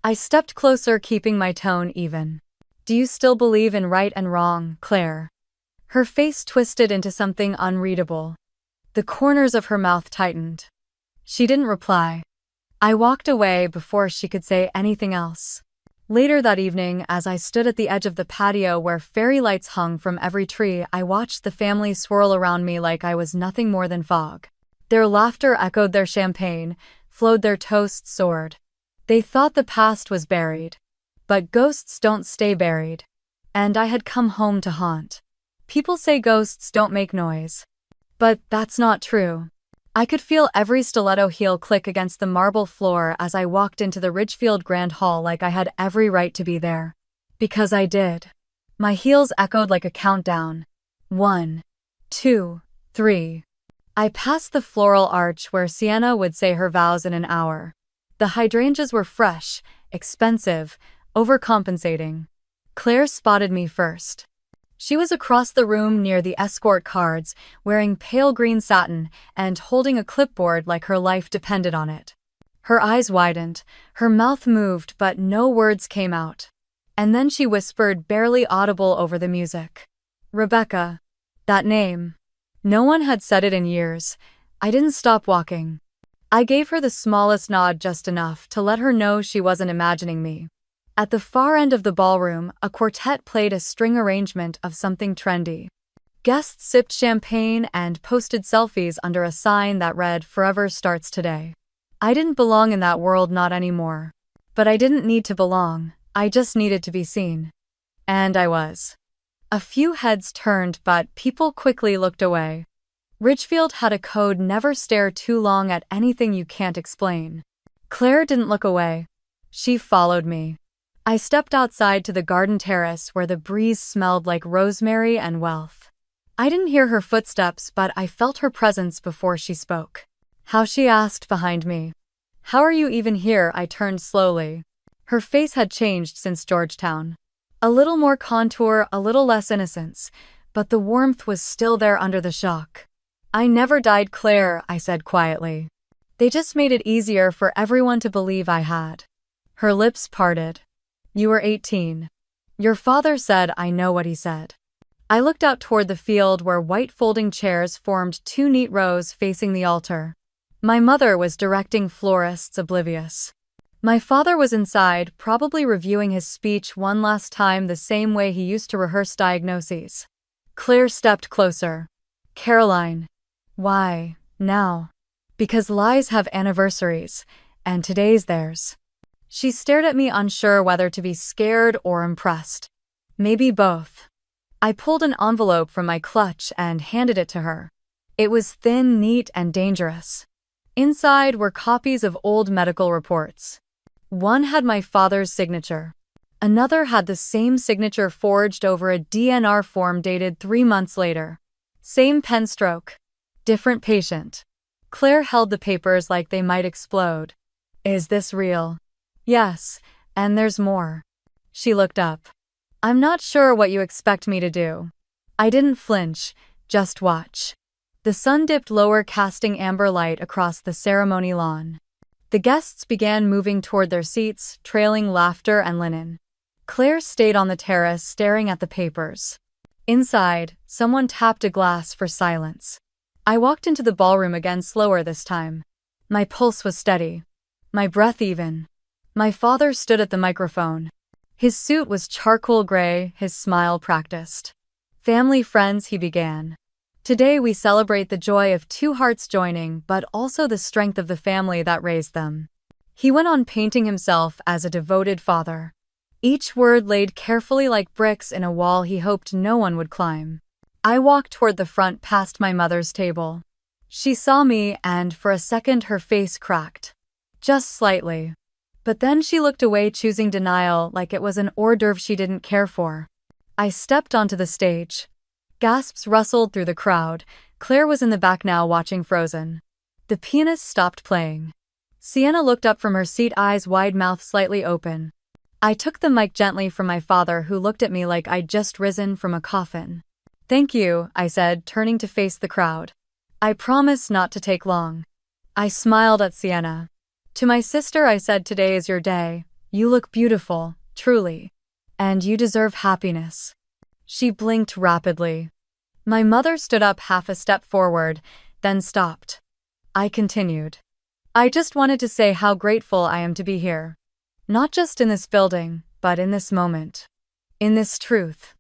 I stepped closer, keeping my tone even. "Do you still believe in right and wrong, Claire?" Her face twisted into something unreadable. The corners of her mouth tightened. She didn't reply. I walked away before she could say anything else. Later that evening, as I stood at the edge of the patio where fairy lights hung from every tree, I watched the family swirl around me like I was nothing more than fog. Their laughter echoed, their champagne flowed, their toasts soared. They thought the past was buried. But ghosts don't stay buried. And I had come home to haunt. People say ghosts don't make noise. But that's not true. I could feel every stiletto heel click against the marble floor as I walked into the Ridgefield Grand Hall, like I had every right to be there. Because I did. My heels echoed like a countdown. 1, 2, 3. I passed the floral arch where Sienna would say her vows in an hour. The hydrangeas were fresh, expensive, overcompensating. Claire spotted me first. She was across the room near the escort cards, wearing pale green satin and holding a clipboard like her life depended on it. Her eyes widened, her mouth moved, but no words came out. And then she whispered, barely audible over the music. Rebecca. That name. No one had said it in years. I didn't stop walking. I gave her the smallest nod, just enough to let her know she wasn't imagining me. At the far end of the ballroom, a quartet played a string arrangement of something trendy. Guests sipped champagne and posted selfies under a sign that read, "Forever starts today." I didn't belong in that world, not anymore. But I didn't need to belong, I just needed to be seen. And I was. A few heads turned, but people quickly looked away. Ridgefield had a code: never stare too long at anything you can't explain. Claire didn't look away. She followed me. I stepped outside to the garden terrace where the breeze smelled like rosemary and wealth. I didn't hear her footsteps, but I felt her presence before she spoke. "How?" she asked behind me. "How are you even here?" I turned slowly. Her face had changed since Georgetown. A little more contour, a little less innocence, but the warmth was still there under the shock. "I never died, Claire," I said quietly. "They just made it easier for everyone to believe I had." Her lips parted. "You were 18. Your father said." I know what he said. I looked out toward the field where white folding chairs formed two neat rows facing the altar. My mother was directing florists, oblivious. My father was inside, probably reviewing his speech one last time the same way he used to rehearse diagnoses. Claire stepped closer. "Caroline." "Why, now?" "Because lies have anniversaries, and today's theirs." She stared at me, unsure whether to be scared or impressed. Maybe both. I pulled an envelope from my clutch and handed it to her. It was thin, neat, and dangerous. Inside were copies of old medical reports. One had my father's signature. Another had the same signature forged over a DNR form dated 3 months later. Same pen stroke. Different patient. Claire held the papers like they might explode. "Is this real?" "Yes, and there's more." She looked up. "I'm not sure what you expect me to do." I didn't flinch, just watch. The sun dipped lower, casting amber light across the ceremony lawn. The guests began moving toward their seats, trailing laughter and linen. Claire stayed on the terrace, staring at the papers. Inside, someone tapped a glass for silence. I walked into the ballroom again, slower this time. My pulse was steady. My breath even. My father stood at the microphone. His suit was charcoal gray, his smile practiced. "Family, friends," he began. "Today we celebrate the joy of two hearts joining, but also the strength of the family that raised them." He went on, painting himself as a devoted father. Each word laid carefully like bricks in a wall he hoped no one would climb. I walked toward the front, past my mother's table. She saw me, and for a second her face cracked. Just slightly. But then she looked away, choosing denial, like it was an hors d'oeuvre she didn't care for. I stepped onto the stage. Gasps rustled through the crowd. Claire was in the back now, watching Frozen. The pianist stopped playing. Sienna looked up from her seat, eyes wide, mouth slightly open. I took the mic gently from my father, who looked at me like I'd just risen from a coffin. "Thank you," I said, turning to face the crowd. "I promise not to take long." I smiled at Sienna. To my sister I said, "Today is your day. You look beautiful, truly. And you deserve happiness." She blinked rapidly. My mother stood up half a step forward, then stopped. I continued. "I just wanted to say how grateful I am to be here. Not just in this building, but in this moment. In this truth."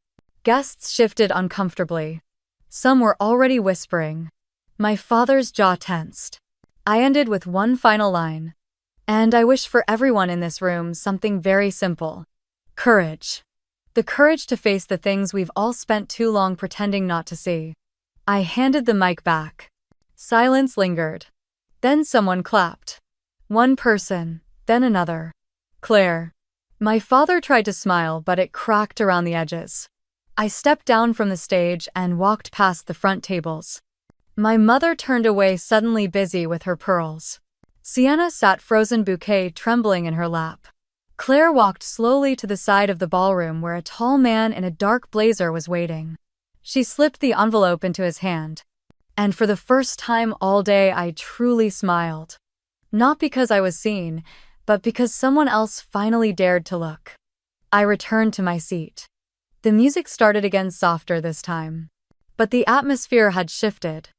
Guests shifted uncomfortably. Some were already whispering. My father's jaw tensed. I ended with one final line. "And I wish for everyone in this room something very simple. Courage. The courage to face the things we've all spent too long pretending not to see." I handed the mic back. Silence lingered. Then someone clapped. One person, then another. "Claire." My father tried to smile, but it cracked around the edges. I stepped down from the stage and walked past the front tables. My mother turned away, suddenly busy with her pearls. Sienna sat frozen, bouquet trembling in her lap. Claire walked slowly to the side of the ballroom where a tall man in a dark blazer was waiting. She slipped the envelope into his hand. And for the first time all day I truly smiled. Not because I was seen, but because someone else finally dared to look. I returned to my seat. The music started again, softer this time. But the atmosphere had shifted.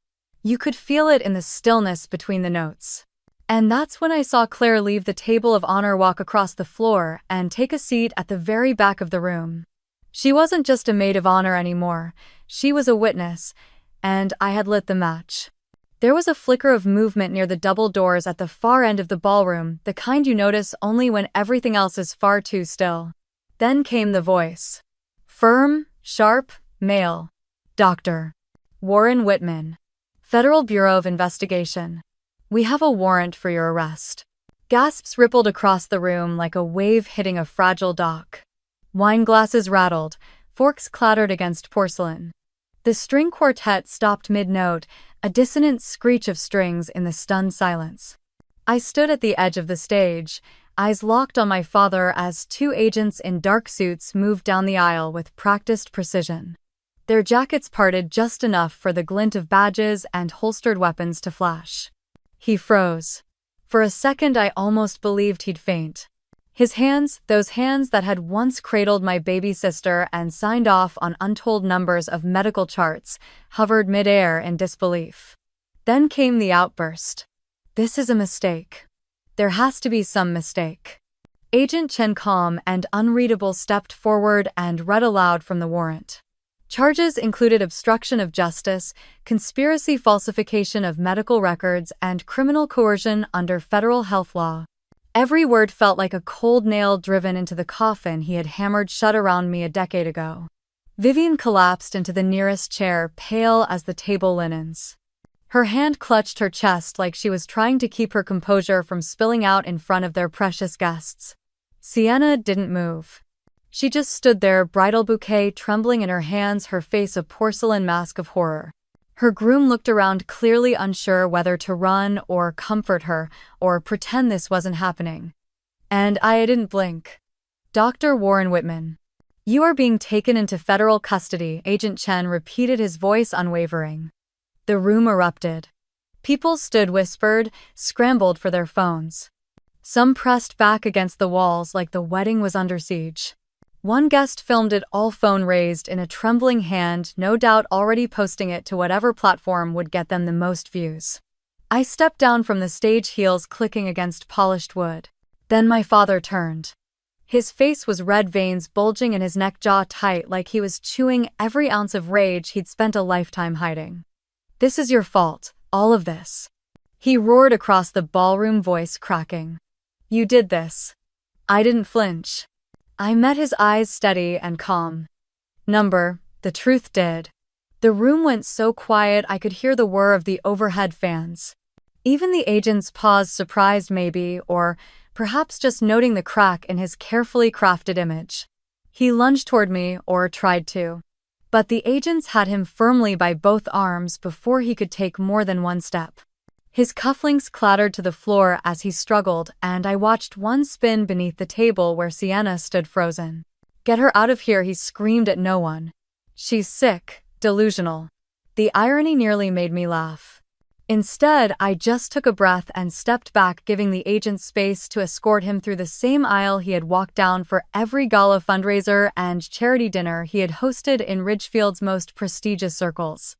You could feel it in the stillness between the notes. And that's when I saw Claire leave the table of honor, walk across the floor, and take a seat at the very back of the room. She wasn't just a maid of honor anymore, she was a witness, and I had lit the match. There was a flicker of movement near the double doors at the far end of the ballroom, the kind you notice only when everything else is far too still. Then came the voice. Firm, sharp, male. Dr. Warren Whitman. Federal Bureau of Investigation. We have a warrant for your arrest. Gasps rippled across the room like a wave hitting a fragile dock. Wine glasses rattled, forks clattered against porcelain. The string quartet stopped mid-note, a dissonant screech of strings in the stunned silence. I stood at the edge of the stage, eyes locked on my father as two agents in dark suits moved down the aisle with practiced precision. Their jackets parted just enough for the glint of badges and holstered weapons to flash. He froze. For a second I almost believed he'd faint. His hands, those hands that had once cradled my baby sister and signed off on untold numbers of medical charts, hovered mid-air in disbelief. Then came the outburst. This is a mistake. There has to be some mistake. Agent Chen, calm and unreadable, stepped forward and read aloud from the warrant. Charges included obstruction of justice, conspiracy, falsification of medical records, and criminal coercion under federal health law. Every word felt like a cold nail driven into the coffin he had hammered shut around me a decade ago. Vivian collapsed into the nearest chair, pale as the table linens. Her hand clutched her chest like she was trying to keep her composure from spilling out in front of their precious guests. Sienna didn't move. She just stood there, bridal bouquet trembling in her hands, her face a porcelain mask of horror. Her groom looked around, clearly unsure whether to run or comfort her or pretend this wasn't happening. And I didn't blink. Dr. Warren Whitman. You are being taken into federal custody, Agent Chen repeated, his voice unwavering. The room erupted. People stood, whispered, scrambled for their phones. Some pressed back against the walls like the wedding was under siege. One guest filmed it all, phone raised in a trembling hand, no doubt already posting it to whatever platform would get them the most views. I stepped down from the stage, heels clicking against polished wood. Then my father turned. His face was red, veins bulging in his neck, jaw tight like he was chewing every ounce of rage he'd spent a lifetime hiding. This is your fault, all of this. He roared across the ballroom, voice cracking. You did this. I didn't flinch. I met his eyes, steady and calm. The truth did. The room went so quiet I could hear the whir of the overhead fans. Even the agents paused, surprised maybe, or perhaps just noting the crack in his carefully crafted image. He lunged toward me, or tried to. But the agents had him firmly by both arms before he could take more than one step. His cufflinks clattered to the floor as he struggled, and I watched one spin beneath the table where Sienna stood frozen. Get her out of here, he screamed at no one. She's sick, delusional. The irony nearly made me laugh. Instead, I just took a breath and stepped back, giving the agent space to escort him through the same aisle he had walked down for every gala, fundraiser, and charity dinner he had hosted in Ridgefield's most prestigious circles.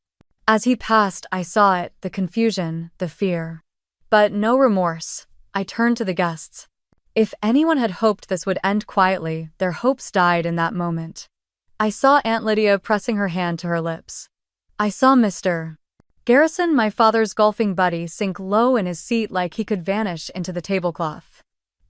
As he passed, I saw it, the confusion, the fear. But no remorse. I turned to the guests. If anyone had hoped this would end quietly, their hopes died in that moment. I saw Aunt Lydia pressing her hand to her lips. I saw Mr. Garrison, my father's golfing buddy, sink low in his seat like he could vanish into the tablecloth.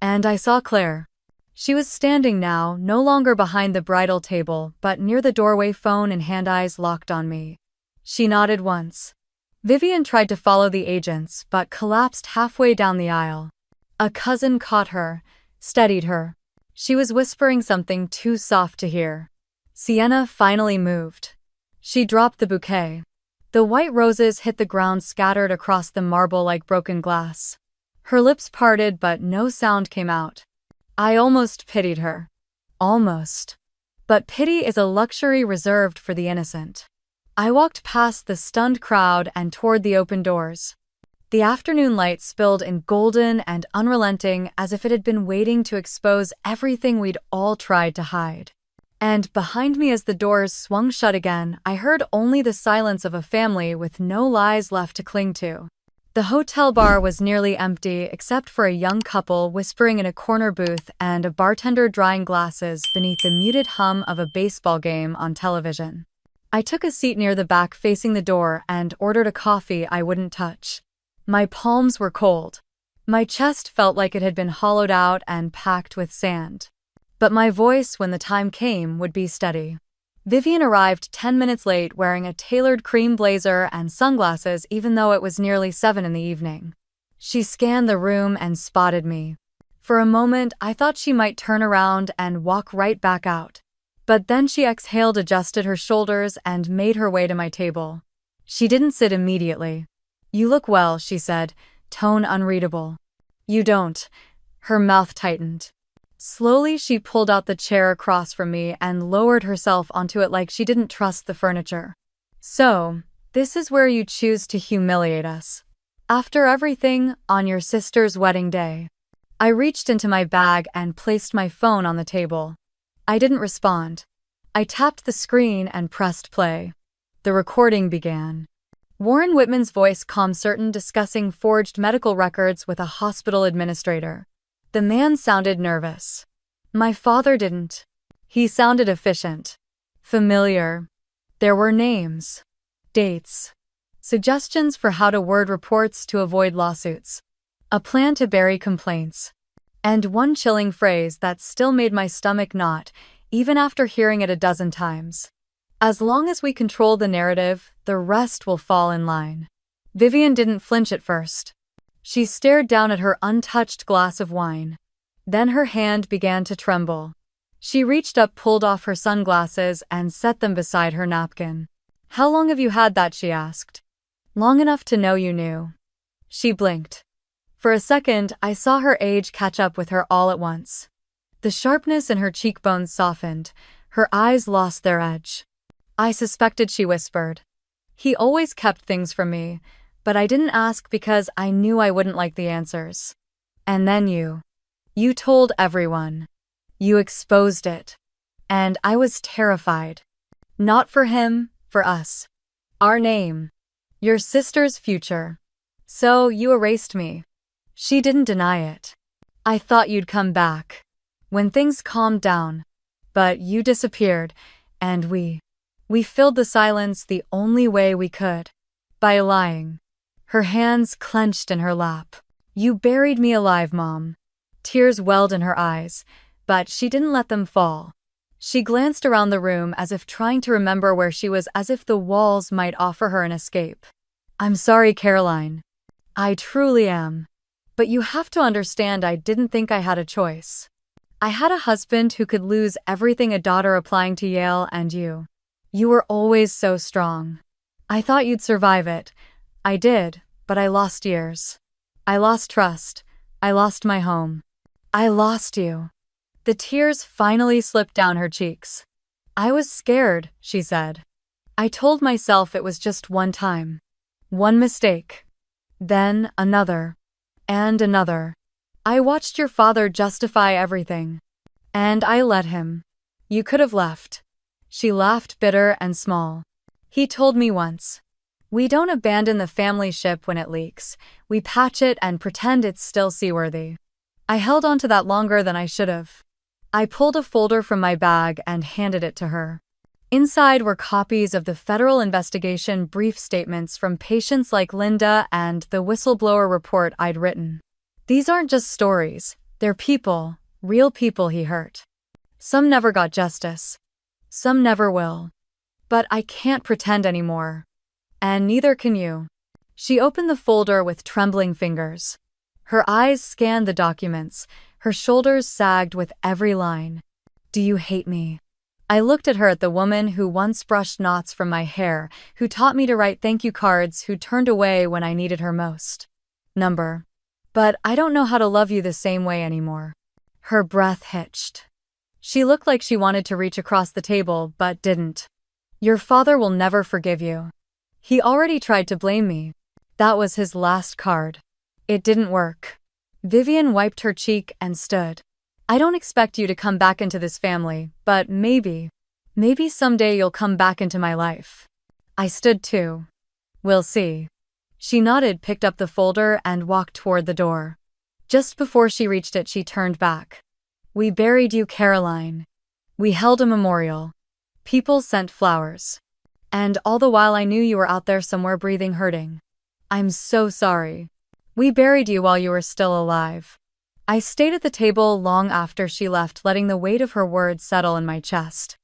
And I saw Claire. She was standing now, no longer behind the bridal table, but near the doorway, phone in hand, eyes locked on me. She nodded once. Vivian tried to follow the agents, but collapsed halfway down the aisle. A cousin caught her, steadied her. She was whispering something too soft to hear. Sienna finally moved. She dropped the bouquet. The white roses hit the ground, scattered across the marble like broken glass. Her lips parted, but no sound came out. I almost pitied her. Almost. But pity is a luxury reserved for the innocent. I walked past the stunned crowd and toward the open doors. The afternoon light spilled in golden and unrelenting as if it had been waiting to expose everything we'd all tried to hide. And behind me, as the doors swung shut again, I heard only the silence of a family with no lies left to cling to. The hotel bar was nearly empty except for a young couple whispering in a corner booth and a bartender drying glasses beneath the muted hum of a baseball game on television. I took a seat near the back facing the door and ordered a coffee I wouldn't touch. My palms were cold. My chest felt like it had been hollowed out and packed with sand. But my voice, when the time came, would be steady. Vivian arrived 10 minutes late wearing a tailored cream blazer and sunglasses even though it was nearly 7 in the evening. She scanned the room and spotted me. For a moment, I thought she might turn around and walk right back out. But then she exhaled, adjusted her shoulders, and made her way to my table. She didn't sit immediately. "You look well," she said, tone unreadable. "You don't." Her mouth tightened. Slowly, she pulled out the chair across from me and lowered herself onto it like she didn't trust the furniture. "So, this is where you choose to humiliate us. After everything, on your sister's wedding day." I reached into my bag and placed my phone on the table. I didn't respond. I tapped the screen and pressed play. The recording began. Warren Whitman's voice, calm, certain, discussing forged medical records with a hospital administrator. The man sounded nervous. My father didn't. He sounded efficient. Familiar. There were names. Dates. Suggestions for how to word reports to avoid lawsuits. A plan to bury complaints. And one chilling phrase that still made my stomach knot, even after hearing it a dozen times. "As long as we control the narrative, the rest will fall in line." Vivian didn't flinch at first. She stared down at her untouched glass of wine. Then her hand began to tremble. She reached up, pulled off her sunglasses, and set them beside her napkin. "How long have you had that?" she asked. "Long enough to know you knew." She blinked. For a second, I saw her age catch up with her all at once. The sharpness in her cheekbones softened. Her eyes lost their edge. "I suspected," she whispered. "He always kept things from me, but I didn't ask because I knew I wouldn't like the answers. And then you. You told everyone. You exposed it. And I was terrified. Not for him, for us. Our name. Your sister's future. So you erased me." She didn't deny it. "I thought you'd come back. When things calmed down. But you disappeared, and we filled the silence the only way we could. By lying." Her hands clenched in her lap. "You buried me alive, Mom." Tears welled in her eyes, but she didn't let them fall. She glanced around the room as if trying to remember where she was, as if the walls might offer her an escape. "I'm sorry, Caroline. I truly am. But you have to understand, I didn't think I had a choice. I had a husband who could lose everything, a daughter applying to Yale, and you. You were always so strong. I thought you'd survive it. I did, but I lost years. I lost trust. I lost my home. I lost you." The tears finally slipped down her cheeks. "I was scared," she said. "I told myself it was just one time. One mistake. Then another. And another. I watched your father justify everything. And I let him. You could have left." She laughed, bitter and small. "He told me once. We don't abandon the family ship when it leaks. We patch it and pretend it's still seaworthy." I held on to that longer than I should have. I pulled a folder from my bag and handed it to her. Inside were copies of the federal investigation brief statements from patients like Linda and the whistleblower report I'd written. "These aren't just stories. They're people, real people he hurt. Some never got justice. Some never will. But I can't pretend anymore. And neither can you." She opened the folder with trembling fingers. Her eyes scanned the documents. Her shoulders sagged with every line. "Do you hate me?" I looked at her, at the woman who once brushed knots from my hair, who taught me to write thank you cards, who turned away when I needed her most. Number. "But I don't know how to love you the same way anymore." Her breath hitched. She looked like she wanted to reach across the table, but didn't. "Your father will never forgive you. He already tried to blame me. That was his last card. It didn't work. Vivian wiped her cheek and stood. I don't expect you to come back into this family, but maybe someday you'll come back into my life. I stood too. We'll see. She nodded, picked up the folder, and walked toward the door. Just before she reached it, she turned back. We buried you, Caroline. We held a memorial. People sent flowers. And all the while I knew you were out there somewhere breathing, hurting. I'm so sorry. We buried you while you were still alive. I stayed at the table long after she left, letting the weight of her words settle in my chest.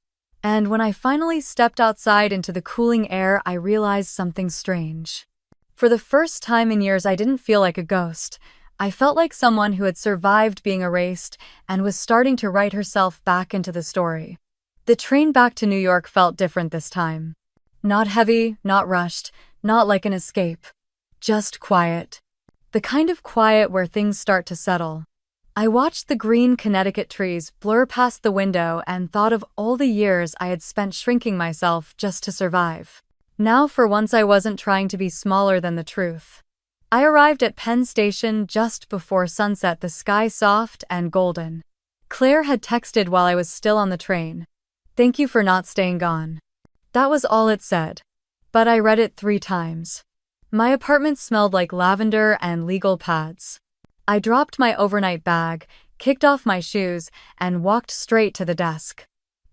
And when I finally stepped outside into the cooling air, I realized something strange. For the first time in years, I didn't feel like a ghost. I felt like someone who had survived being erased and was starting to write herself back into the story. The train back to New York felt different this time. Not heavy, not rushed, not like an escape. Just quiet. The kind of quiet where things start to settle. I watched the green Connecticut trees blur past the window and thought of all the years I had spent shrinking myself just to survive. Now for once I wasn't trying to be smaller than the truth. I arrived at Penn Station just before sunset, the sky soft and golden. Claire had texted while I was still on the train. Thank you for not staying gone. That was all it said. But I read it 3 times. My apartment smelled like lavender and legal pads. I dropped my overnight bag, kicked off my shoes, and walked straight to the desk.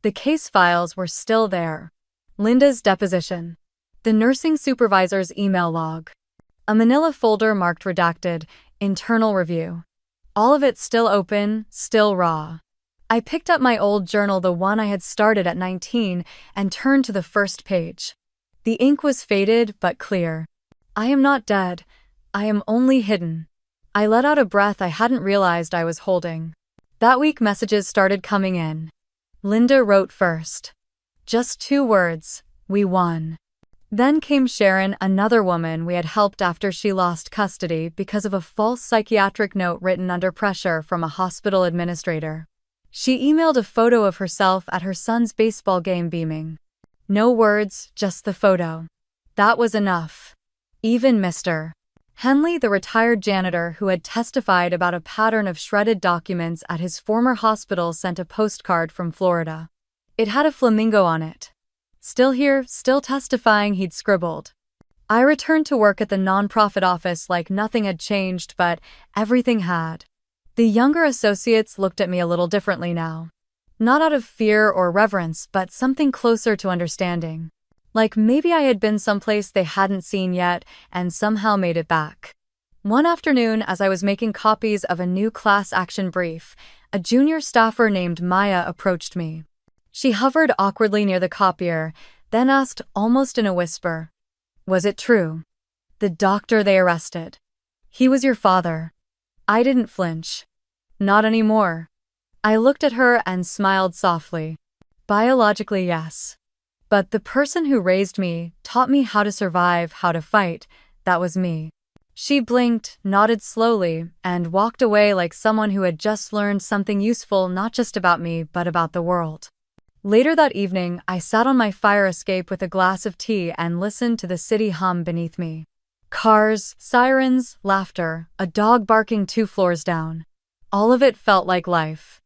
The case files were still there. Linda's deposition. The nursing supervisor's email log. A manila folder marked redacted, internal review. All of it still open, still raw. I picked up my old journal, the one I had started at 19, and turned to the first page. The ink was faded but clear. I am not dead. I am only hidden. I let out a breath I hadn't realized I was holding. That week messages started coming in. Linda wrote first. Just 2 words, we won. Then came Sharon, another woman we had helped after she lost custody because of a false psychiatric note written under pressure from a hospital administrator. She emailed a photo of herself at her son's baseball game, beaming. No words, just the photo. That was enough. Even Mr. Henley, the retired janitor who had testified about a pattern of shredded documents at his former hospital, sent a postcard from Florida. It had a flamingo on it. Still here, still testifying, he'd scribbled. I returned to work at the nonprofit office like nothing had changed, but everything had. The younger associates looked at me a little differently now. Not out of fear or reverence, but something closer to understanding. Like maybe I had been someplace they hadn't seen yet and somehow made it back. One afternoon, as I was making copies of a new class action brief, a junior staffer named Maya approached me. She hovered awkwardly near the copier, then asked almost in a whisper, "Was it true? The doctor they arrested. He was your father." I didn't flinch. Not anymore. I looked at her and smiled softly. Biologically, yes. But the person who raised me, taught me how to survive, how to fight, that was me. She blinked, nodded slowly, and walked away like someone who had just learned something useful, not just about me, but about the world. Later that evening, I sat on my fire escape with a glass of tea and listened to the city hum beneath me. Cars, sirens, laughter, a dog barking 2 floors down. All of it felt like life.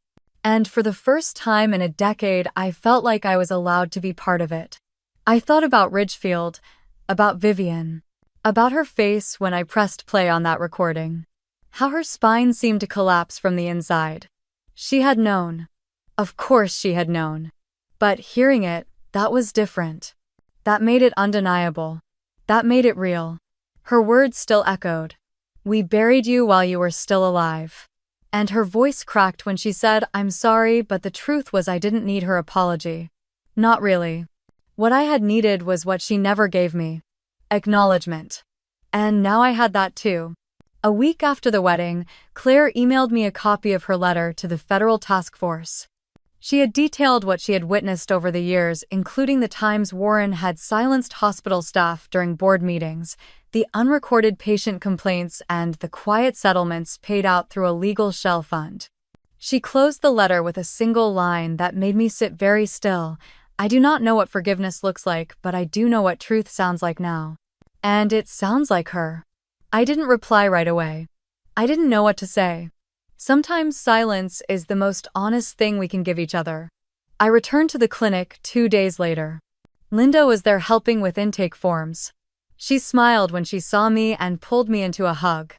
And for the first time in a decade, I felt like I was allowed to be part of it. I thought about Ridgefield, about Vivian, about her face when I pressed play on that recording. How her spine seemed to collapse from the inside. She had known. Of course she had known. But hearing it, that was different. That made it undeniable. That made it real. Her words still echoed. We buried you while you were still alive. And her voice cracked when she said, I'm sorry, but the truth was I didn't need her apology. Not really. What I had needed was what she never gave me. Acknowledgement. And now I had that too. A week after the wedding, Claire emailed me a copy of her letter to the federal task force. She had detailed what she had witnessed over the years, including the times Warren had silenced hospital staff during board meetings, the unrecorded patient complaints, and the quiet settlements paid out through a legal shell fund. She closed the letter with a single line that made me sit very still. I do not know what forgiveness looks like, but I do know what truth sounds like now. And it sounds like her. I didn't reply right away. I didn't know what to say. Sometimes silence is the most honest thing we can give each other. I returned to the clinic 2 days later. Linda was there helping with intake forms. She smiled when she saw me and pulled me into a hug.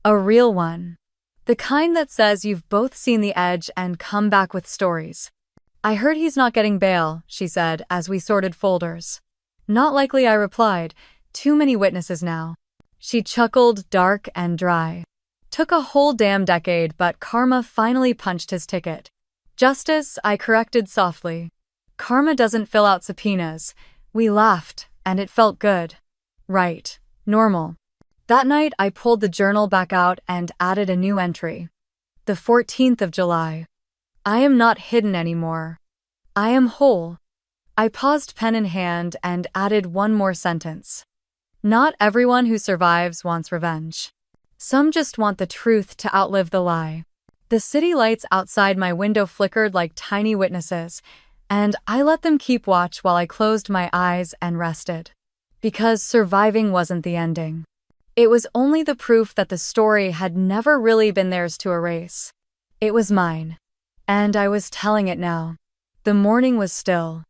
A real one. The kind that says you've both seen the edge and come back with stories. I heard he's not getting bail, she said as we sorted folders. Not likely, I replied. Too many witnesses now. She chuckled, dark and dry. Took a whole damn decade, but karma finally punched his ticket. Justice, I corrected softly. Karma doesn't fill out subpoenas. We laughed, and it felt good. Right. Normal. That night, I pulled the journal back out and added a new entry. The 14th of July. I am not hidden anymore. I am whole. I paused, pen in hand, and added one more sentence. Not everyone who survives wants revenge. Some just want the truth to outlive the lie. The city lights outside my window flickered like tiny witnesses, and I let them keep watch while I closed my eyes and rested. Because surviving wasn't the ending. It was only the proof that the story had never really been theirs to erase. It was mine. And I was telling it now. The morning was still.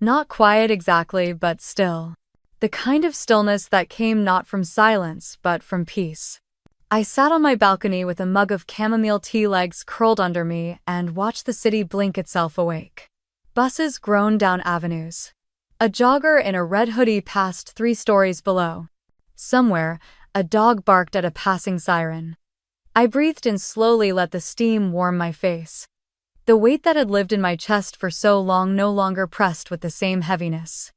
Not quiet exactly, but still. The kind of stillness that came not from silence, but from peace. I sat on my balcony with a mug of chamomile tea, legs curled under me, and watched the city blink itself awake. Buses groaned down avenues. A jogger in a red hoodie passed 3 stories below. Somewhere, a dog barked at a passing siren. I breathed in slowly, let the steam warm my face. The weight that had lived in my chest for so long no longer pressed with the same heaviness.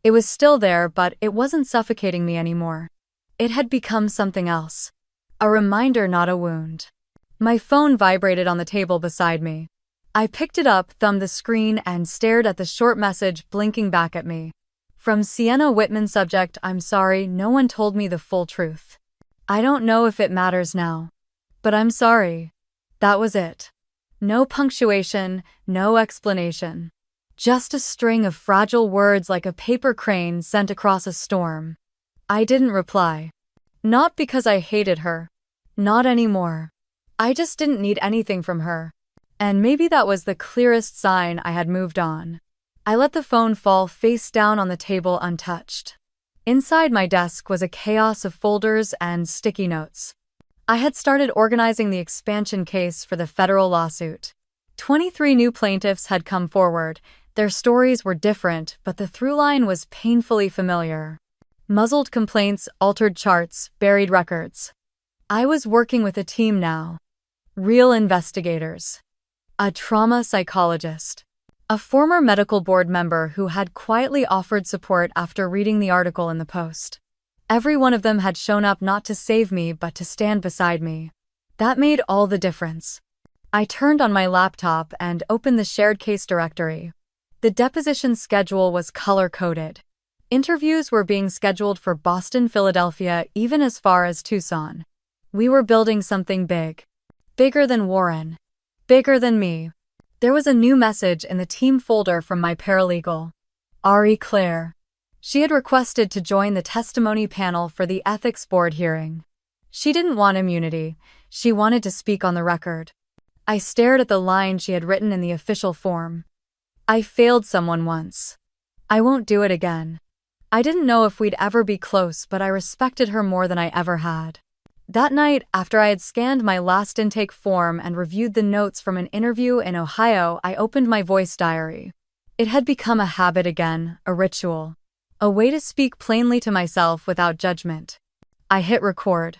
It was still there, but it wasn't suffocating me anymore. It had become something else. A reminder, not a wound. My phone vibrated on the table beside me. I picked it up, thumbed the screen, and stared at the short message blinking back at me. From Sienna Whitman, subject, I'm sorry, no one told me the full truth. I don't know if it matters now. But I'm sorry. That was it. No punctuation, no explanation. Just a string of fragile words like a paper crane sent across a storm. I didn't reply. Not because I hated her. Not anymore. I just didn't need anything from her. And maybe that was the clearest sign I had moved on. I let the phone fall face down on the table untouched. Inside my desk was a chaos of folders and sticky notes. I had started organizing the expansion case for the federal lawsuit. 23 new plaintiffs had come forward. Their stories were different, but the through line was painfully familiar. Muzzled complaints, altered charts, buried records. I was working with a team now. Real investigators. A trauma psychologist. A former medical board member who had quietly offered support after reading the article in the Post. Every one of them had shown up not to save me but to stand beside me. That made all the difference. I turned on my laptop and opened the shared case directory. The deposition schedule was color-coded. Interviews were being scheduled for Boston, Philadelphia, even as far as Tucson. We were building something big. Bigger than Warren. Bigger than me. There was a new message in the team folder from my paralegal. Ari Claire. She had requested to join the testimony panel for the ethics board hearing. She didn't want immunity. She wanted to speak on the record. I stared at the line she had written in the official form. I failed someone once. I won't do it again. I didn't know if we'd ever be close, but I respected her more than I ever had. That night, after I had scanned my last intake form and reviewed the notes from an interview in Ohio, I opened my voice diary. It had become a habit again, a ritual. A way to speak plainly to myself without judgment. I hit record.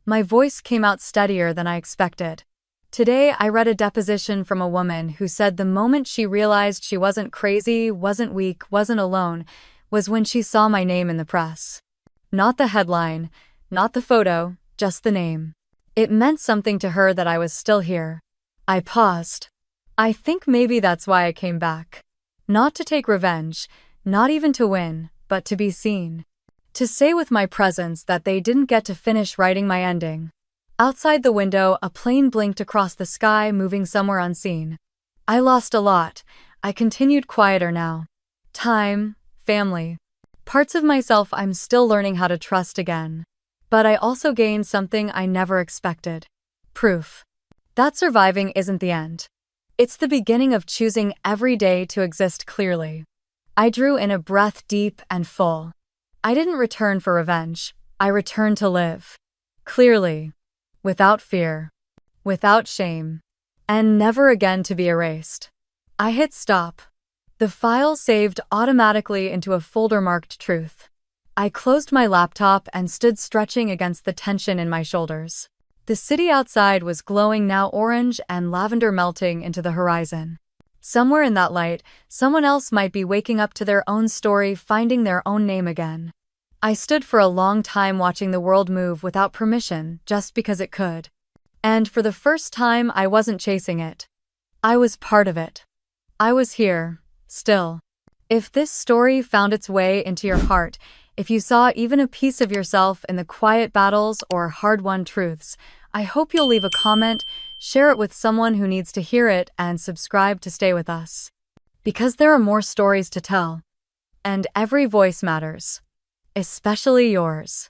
My voice came out steadier than I expected. Today, I read a deposition from a woman who said the moment she realized she wasn't crazy, wasn't weak, wasn't alone, was when she saw my name in the press. Not the headline, not the photo, just the name. It meant something to her that I was still here. I paused. I think maybe that's why I came back. Not to take revenge, not even to win, but to be seen. To say with my presence that they didn't get to finish writing my ending. Outside the window, a plane blinked across the sky, moving somewhere unseen. I lost a lot. I continued, quieter now. Time, family. Parts of myself I'm still learning how to trust again. But I also gained something I never expected. Proof that surviving isn't the end. It's the beginning of choosing every day to exist clearly. I drew in a breath deep and full. I didn't return for revenge. I returned to live. Clearly. Without fear. Without shame. And never again to be erased. I hit stop. The file saved automatically into a folder marked truth. I closed my laptop and stood stretching against the tension in my shoulders. The city outside was glowing, now orange and lavender melting into the horizon. Somewhere in that light, someone else might be waking up to their own story, finding their own name again. I stood for a long time watching the world move without permission, just because it could. And for the first time, I wasn't chasing it. I was part of it. I was here, still. If this story found its way into your heart, if you saw even a piece of yourself in the quiet battles or hard-won truths, I hope you'll leave a comment, share it with someone who needs to hear it, and subscribe to stay with us. Because there are more stories to tell. And every voice matters. Especially yours.